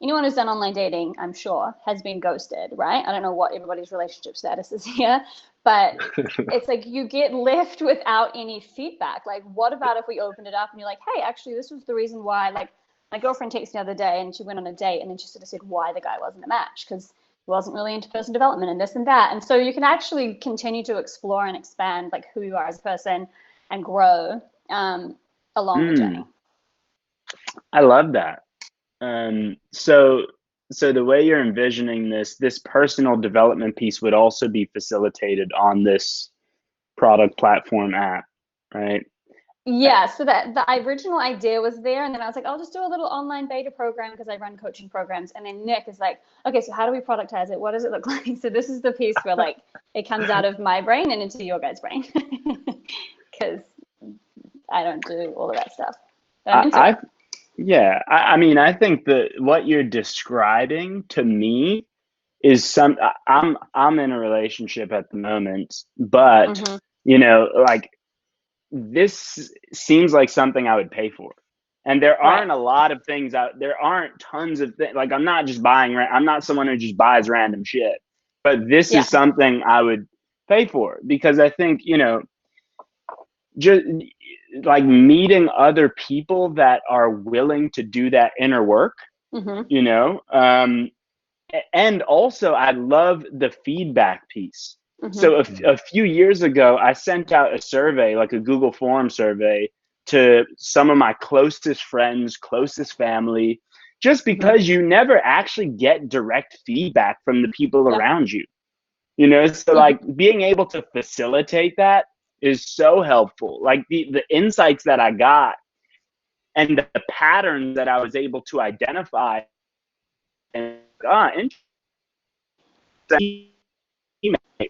anyone who's done online dating, I'm sure, has been ghosted, right? I don't know what everybody's relationship status is here, but it's like you get left without any feedback. Like, what about if we opened it up and you're like, hey, actually, this was the reason why, like, my girlfriend texted me the other day and she went on a date and then she sort of said why the guy wasn't a match because he wasn't really into personal development and this and that. And so you can actually continue to explore and expand like who you are as a person and grow along the journey. I love that. So the way you're envisioning this personal development piece would also be facilitated on this product platform app, right? Yeah, so that the original idea was there, and then I was like, I'll just do a little online beta program because I run coaching programs. And then Nick is like, okay, so how do we productize it? What does it look like? So this is the piece where like it comes out of my brain and into your guys' brain because I don't do all of that stuff. I mean, I think that what you're describing to me is I'm in a relationship at the moment, but you know, like this seems like something I would pay for. And there aren't a lot of things out there. Aren't tons of things. Like I'm not just buying. I'm not someone who just buys random shit. But this is something I would pay for because I think, you know, just like meeting other people that are willing to do that inner work, you know, and also I love the feedback piece. So a few years ago, I sent out a survey, like a Google form survey to some of my closest friends, closest family, just because you never actually get direct feedback from the people around you, you know? So like being able to facilitate that is so helpful. Like the insights that I got and the patterns that I was able to identify and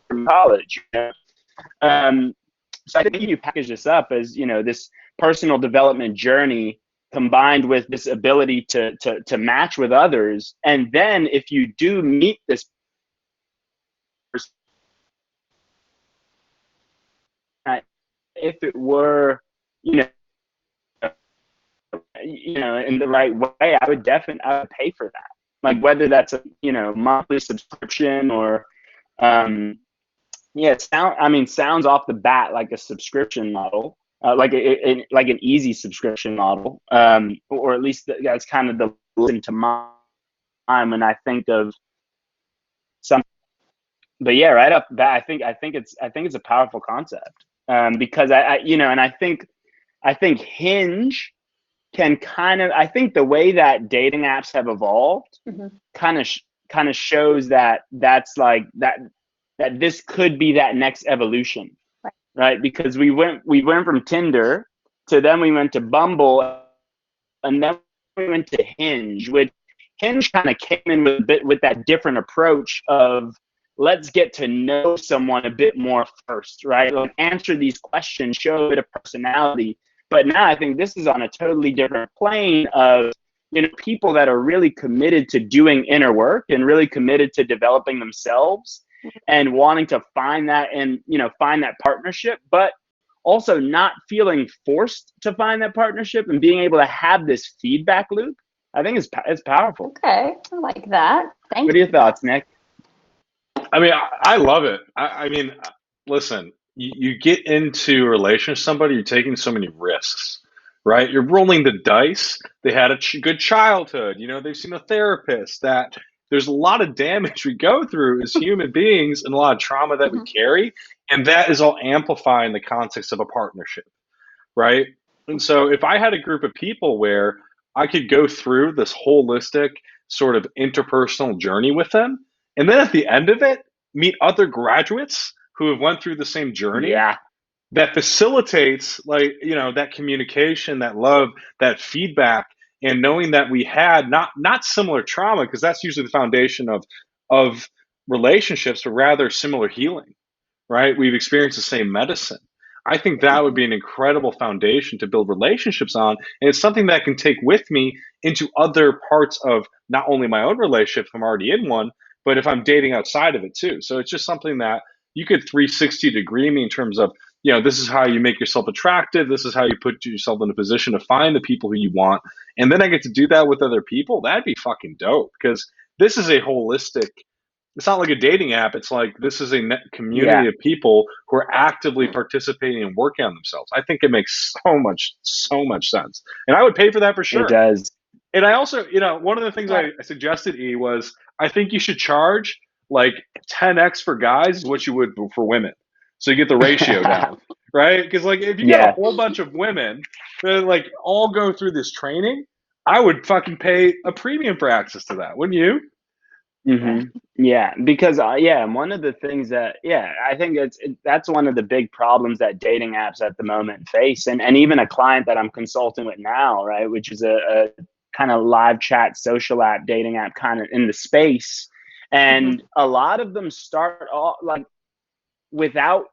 from college, you know? So I think you package this up as, you know, this personal development journey combined with this ability to match with others. And then if you do meet this person, if it were, you know, in the right way, I would pay for that. Like whether that's a, you know, monthly subscription or, yeah, sounds off the bat like a subscription model, like like an easy subscription model, or at least that's kind of the into my mind when I think of some. But yeah, right up that, I think it's a powerful concept, because I you know, and I think Hinge can I think the way that dating apps have evolved kind of shows that that's like that this could be that next evolution, right? Because we went from Tinder to then we went to Bumble, and then we went to Hinge, which Hinge kind of came in with that different approach of let's get to know someone a bit more first, right? Like answer these questions, show a bit of personality. But now I think this is on a totally different plane of, you know, people that are really committed to doing inner work and really committed to developing themselves and wanting to find that and, you know, find that partnership, but also not feeling forced to find that partnership and being able to have this feedback loop. I think it's powerful. Okay, I like that. Thank you. What are your thoughts, Nick? I mean, I love it. I mean, listen, you get into a relationship with somebody, you're taking so many risks, right? You're rolling the dice. They had a good childhood. You know, they've seen a therapist. That there's a lot of damage we go through as human beings and a lot of trauma that we carry. And that is all amplified in the context of a partnership, right? And so if I had a group of people where I could go through this holistic sort of interpersonal journey with them, and then at the end of it, meet other graduates who have went through the same journey, Yeah. that facilitates, like, you know, that communication, that love, that feedback, and knowing that we had not similar trauma, because that's usually the foundation of relationships, but rather similar healing, right? We've experienced the same medicine. I think that would be an incredible foundation to build relationships on. And it's something that I can take with me into other parts of not only my own relationship, if I'm already in one, but if I'm dating outside of it too. So it's just something that you could 360 degree me in terms of, you know, this is how you make yourself attractive. This is how you put yourself in a position to find the people who you want. And then I get to do that with other people. That'd be fucking dope, because this is a holistic, it's not like a dating app. It's like this is a community of people who are actively participating and working on themselves. I think it makes so much sense. And I would pay for that for sure. It does. And I also, you know, one of the things I suggested, was I think you should charge like 10x for guys what you would for women. So you get the ratio down, right? Because like if you got a whole bunch of women that like all go through this training, I would fucking pay a premium for access to that, wouldn't you? Yeah, because one of the things that I think that's one of the big problems that dating apps at the moment face, and even a client that I'm consulting with now, right, which is a kind of live chat social app, dating app kind of in the space, and a lot of them start off like without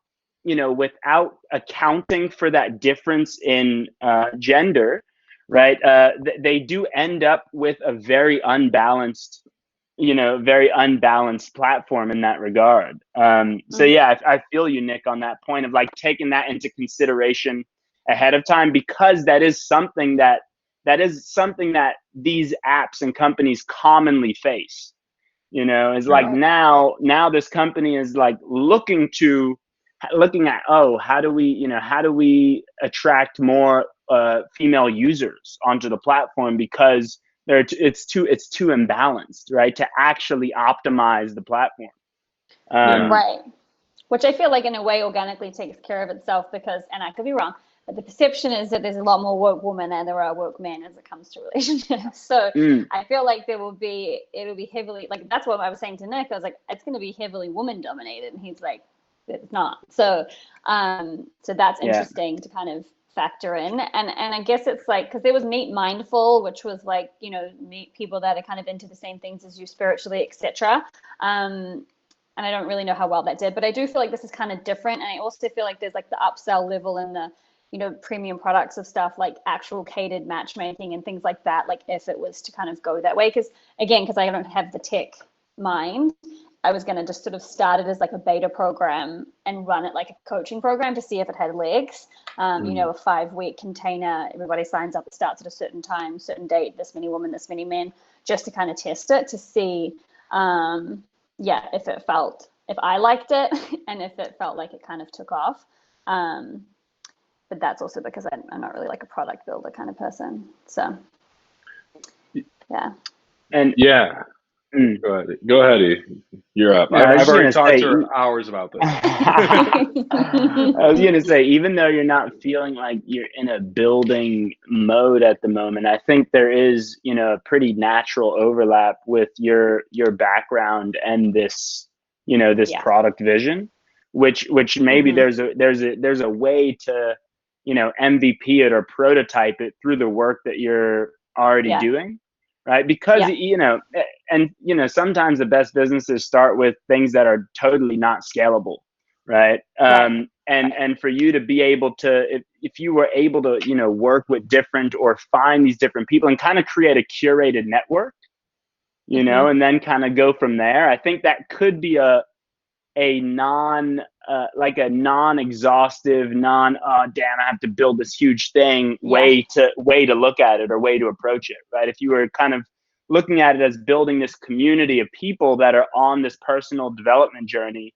accounting for that difference in gender, right? They do end up with a very unbalanced platform in that regard. So yeah, I feel you, Nick, on that point of like taking that into consideration ahead of time, because that is something that these apps and companies commonly face. You know, is like now this company is like looking at, how do we attract more female users onto the platform, because it's too imbalanced, right, to actually optimize the platform. Right. Which I feel like in a way organically takes care of itself, because, and I could be wrong, but the perception is that there's a lot more woke women than there are woke men as it comes to relationships. So I feel like it'll be heavily, like, that's what I was saying to Nick. I was like, it's going to be heavily woman dominated. And he's like, it's not. So that's interesting to kind of factor in. And I guess it's like, because there was Meet Mindful, which was like, you know, meet people that are kind of into the same things as you spiritually, etc. And I don't really know how well that did, but I do feel like this is kind of different. And I also feel like there's like the upsell level and the, you know, premium products of stuff like actual catered matchmaking and things like that. Like if it was to kind of go that way, because I don't have the tech mind. I was going to just sort of start it as like a beta program and run it like a coaching program to see if it had legs. You know, a 5-week container, everybody signs up, it starts at a certain time, certain date, this many women, this many men, just to kind of test it to see, if it felt, if I liked it and if it felt like it kind of took off. But that's also because I'm not really like a product builder kind of person. So, yeah. And yeah. Go ahead, E. You're up. No, I've already talked to her hours about this. I was going to say, even though you're not feeling like you're in a building mode at the moment, I think there is, you know, a pretty natural overlap with your background and this, you know, this product vision, which maybe there's a way to, you know, MVP it or prototype it through the work that you're already doing. Right. Because, you know, and, you know, sometimes the best businesses start with things that are totally not scalable. Right. And for you to be able to, if you were able to, you know, work with different or find these different people and kind of create a curated network, you know, and then kind of go from there, I think that could be a non-exhaustive, damn, I have to build this huge thing way to look at it or way to approach it, right? If you were kind of looking at it as building this community of people that are on this personal development journey,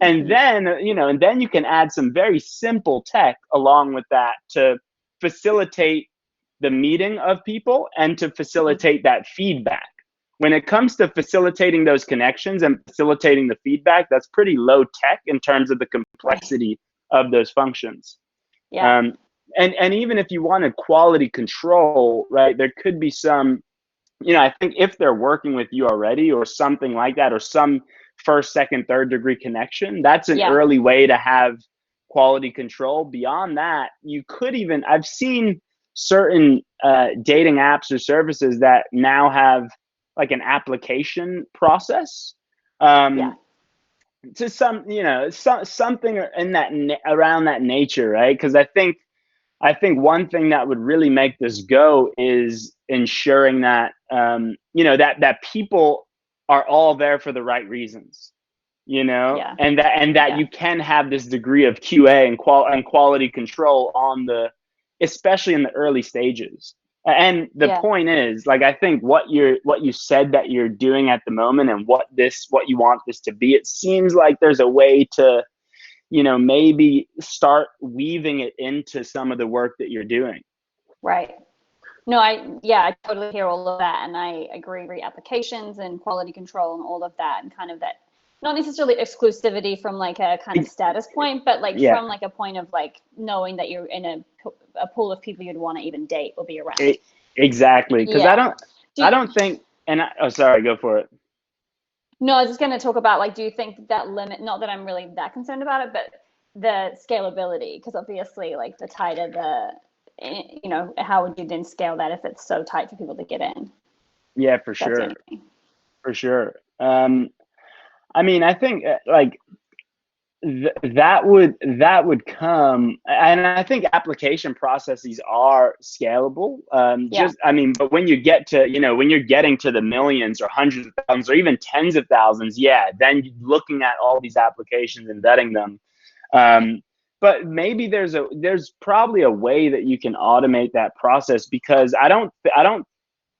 and then, you know, and then you can add some very simple tech along with that to facilitate the meeting of people and to facilitate that feedback. When it comes to facilitating those connections and facilitating the feedback, that's pretty low tech in terms of the complexity of those functions. And even if you wanted quality control, right, there could be some, you know, I think if they're working with you already or something like that, or some first, second, third degree connection, that's an early way to have quality control. Beyond that, you could even, I've seen certain dating apps or services that now have like an application process to some, you know, something in that around that nature, right? Because I think one thing that would really make this go is ensuring that you know, that people are all there for the right reasons, you know, and that you can have this degree of QA and quality control on especially in the early stages. And the point is, like, I think what you said that you're doing at the moment and what you want this to be, it seems like there's a way to, you know, maybe start weaving it into some of the work that you're doing. Right. No, I totally hear all of that. And I agree, applications and quality control and all of that, and kind of that, not necessarily exclusivity from like a kind of status point, but like from like a point of like knowing that you're in a pool of people you'd want to even date or be around. Exactly. Because I don't think, and sorry, go for it. No, I was just going to talk about, like, do you think that limit, not that I'm really that concerned about it, but the scalability, because obviously, like, the tighter you know, how would you then scale that if it's so tight for people to get in? Yeah, for sure. For sure. I mean, I think like that would come, and I think application processes are scalable. I mean, but when you get to, you know, when you're getting to the millions or hundreds of thousands or even tens of thousands, then looking at all these applications and vetting them. But maybe there's probably a way that you can automate that process, because I don't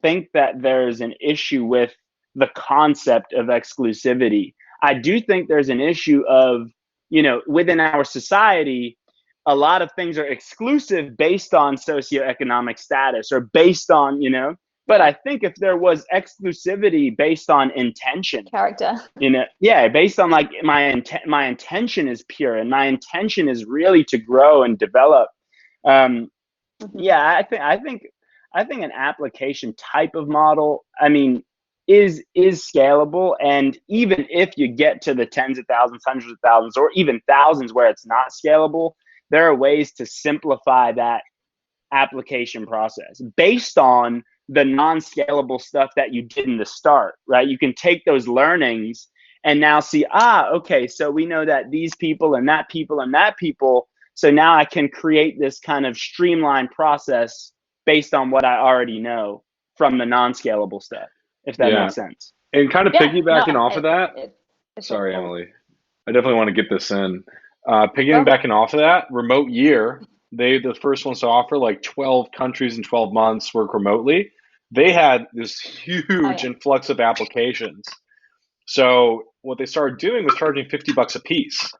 think that there's an issue with the concept of exclusivity. I do think there's an issue of, you know, within our society, a lot of things are exclusive based on socioeconomic status or based on, you know, but I think if there was exclusivity based on intention, character, you know, based on like my intention is pure and my intention is really to grow and develop. I think an application type of model, I mean, is scalable. And even if you get to the tens of thousands, hundreds of thousands, or even thousands where it's not scalable, there are ways to simplify that application process based on the non-scalable stuff that you did in the start, right? You can take those learnings and now see, okay, so we know that these people and that people and that people, so now I can create this kind of streamlined process based on what I already know from the non-scalable stuff, if that makes sense. And kind of piggybacking off of that, Sorry, Cool. Emily. I definitely want to get this in. Piggybacking off of that, remote year, the first ones to offer like 12 countries in 12 months work remotely. They had this huge influx of applications. So what they started doing was charging $50 a piece.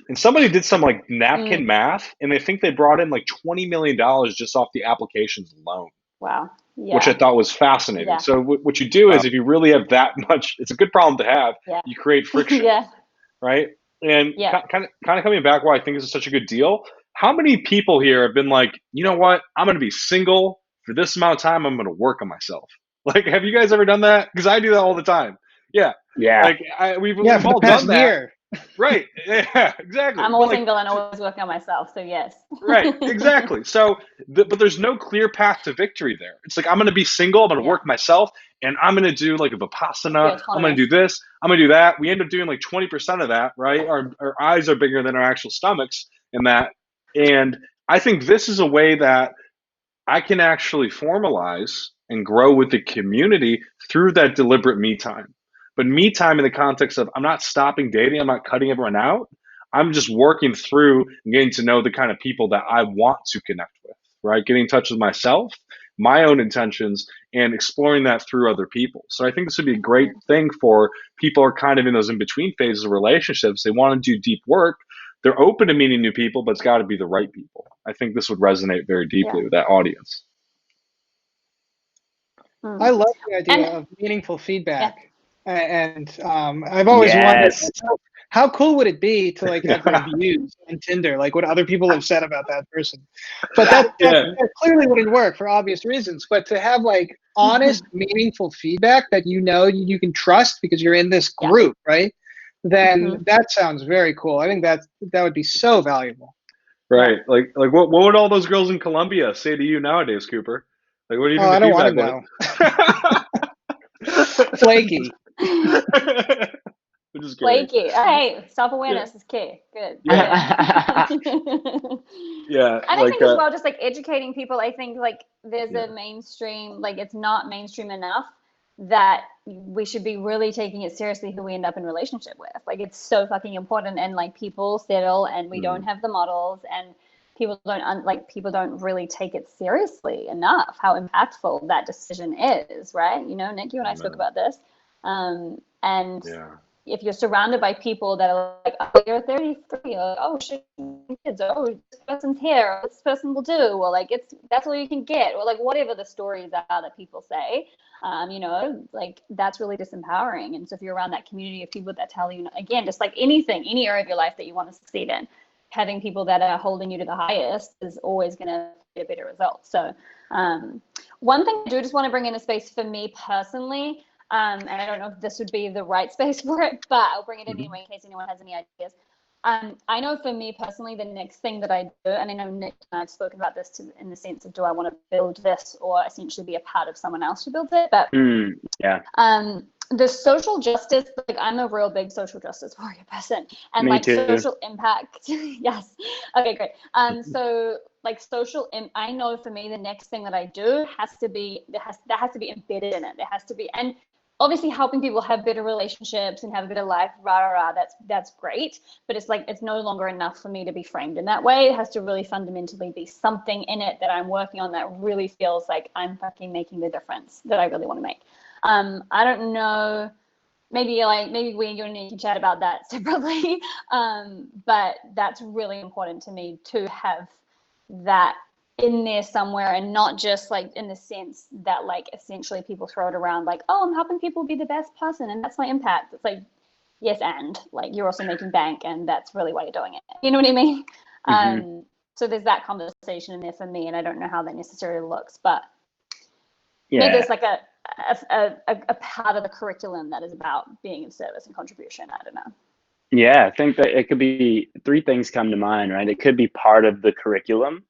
And somebody did some like napkin math, and they think they brought in like $20 million just off the applications alone. Wow. Yeah. Which I thought was fascinating. Yeah. So what you do is, if you really have that much, it's a good problem to have. Yeah. You create friction, right? And kind of coming back, why I think this is such a good deal. How many people here have been like, you know what? I'm going to be single for this amount of time. I'm going to work on myself. Like, have you guys ever done that? Because I do that all the time. Yeah. Yeah. Like we've for all the past done that. year. Right. Yeah, exactly. I'm always single and always working on myself, so yes. Right, exactly. So, but there's no clear path to victory there. It's like, I'm going to be single, I'm going to work myself, and I'm going to do like a Vipassana, I'm going to do this, I'm going to do that. We end up doing like 20% of that, right? Our eyes are bigger than our actual stomachs in that. And I think this is a way that I can actually formalize and grow with the community through that deliberate me time. But me time in the context of, I'm not stopping dating, I'm not cutting everyone out. I'm just working through and getting to know the kind of people that I want to connect with, right? Getting in touch with myself, my own intentions, and exploring that through other people. So I think this would be a great thing for people who are kind of in those in-between phases of relationships. They want to do deep work. They're open to meeting new people, but it's got to be the right people. I think this would resonate very deeply with that audience. I love the idea of meaningful feedback. And I've always wondered, how cool would it be to like have reviews on Tinder, like what other people have said about that person? But that clearly wouldn't work for obvious reasons. But to have like honest, meaningful feedback that you can trust because you're in this group, right? Then that sounds very cool. I think that would be so valuable. Right. Like what would all those girls in Colombia say to you nowadays, Cooper? Like, what do you think? I don't want to know. Flaky. Flaky. Hey, self-awareness is key. Good. Yeah. And I think as well, just like educating people, I think like there's a mainstream, like it's not mainstream enough that we should be really taking it seriously who we end up in relationship with. Like it's so fucking important, and like people settle and we don't have the models, and people don't really take it seriously enough how impactful that decision is, right? You know, Nick, you and I spoke about this. If you're surrounded by people that are like, oh, you're 33, or oh, shit, kids, or oh, this person's here, or this person will do, or like that's all you can get, or like whatever the stories are that people say, you know, like that's really disempowering. And so if you're around that community of people that tell you, again, just like anything, any area of your life that you want to succeed in, having people that are holding you to the highest is always going to be a better result. So one thing I do just want to bring in a space for me personally, and I don't know if this would be the right space for it, but I'll bring it in anyway in case anyone has any ideas. I know for me personally, the next thing that I do, and I know Nick and I have spoken about this in the sense of, do I want to build this or essentially be a part of someone else who builds it? But the social justice, like I'm a real big social justice warrior person, and me like too. social impact. Yes. Okay, great. So like I know for me, the next thing that I do has to be, that has to be embedded in it. There has to be, and obviously helping people have better relationships and have a better life, that's great. But it's like, it's no longer enough for me to be framed in that way. It has to really fundamentally be something in it that I'm working on that really feels like I'm fucking making the difference that I really want to make. I don't know, maybe we and you can chat about that separately. But that's really important to me to have that in there somewhere, and not just like in the sense that like essentially people throw it around like, oh, I'm helping people be the best person and that's my impact. It's like, yes, and like you're also making bank, and that's really why you're doing it. You know what I mean? So there's that conversation in there for me, and I don't know how that necessarily looks, but maybe there's like a part of the curriculum that is about being of service and contribution. I don't know. Yeah, I think that it could be, three things come to mind, right? It could be part of the curriculum.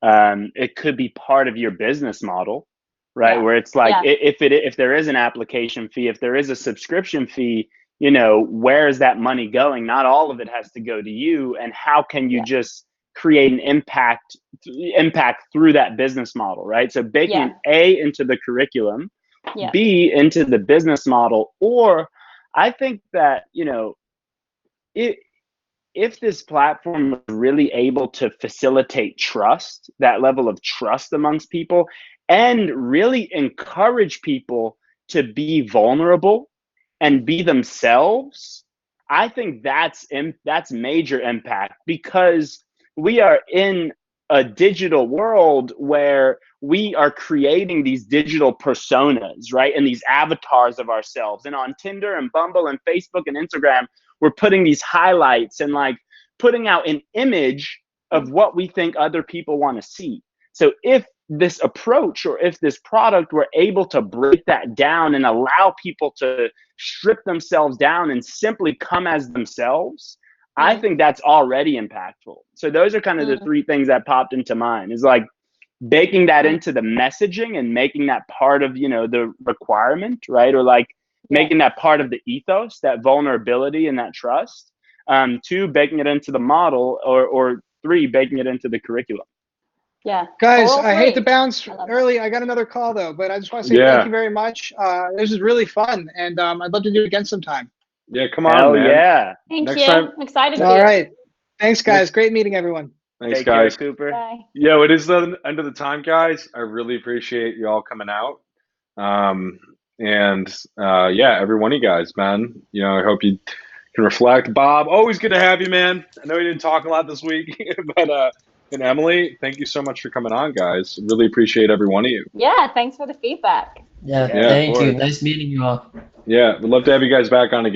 It could be part of your business model, right? Where it's like, if there is an application fee, if there is a subscription fee, you know, where is that money going? Not all of it has to go to you. And how can you just create an impact through that business model, right? So baking A into the curriculum, B into the business model, or I think that, if this platform is really able to facilitate trust, that level of trust amongst people, and really encourage people to be vulnerable and be themselves, I think that's major impact, because we are in a digital world where we are creating these digital personas, right? And these avatars of ourselves. And on Tinder and Bumble and Facebook and Instagram, we're putting these highlights and like putting out an image of what we think other people want to see. So if this approach, or if this product were able to break that down and allow people to strip themselves down and simply come as themselves, I think that's already impactful. So those are kind of the three things that popped into mind, is like baking that into the messaging and making that part of, the requirement, right? Or like making that part of the ethos, that vulnerability and that trust. 2, baking it into the model, or 3, baking it into the curriculum. Yeah. Guys, I hate to bounce early. I got another call though, but I just want to say thank you very much. This is really fun, and I'd love to do it again sometime. Yeah, come on, Hell man. yeah. Thank you. I'm excited. All right. Thanks, guys. Great meeting everyone. Thanks, Take guys. care, Cooper. Bye. Yo, it is the end of the time, guys. I really appreciate you all coming out. Yeah, every one of you guys, man. I hope you can reflect. Bob, always good to have you, man. I know you didn't talk a lot this week, but and Emily, thank you so much for coming on, guys. Really appreciate every one of you. Yeah, thanks for the feedback. Yeah, thank you. Nice meeting you all. Yeah, we'd love to have you guys back on again.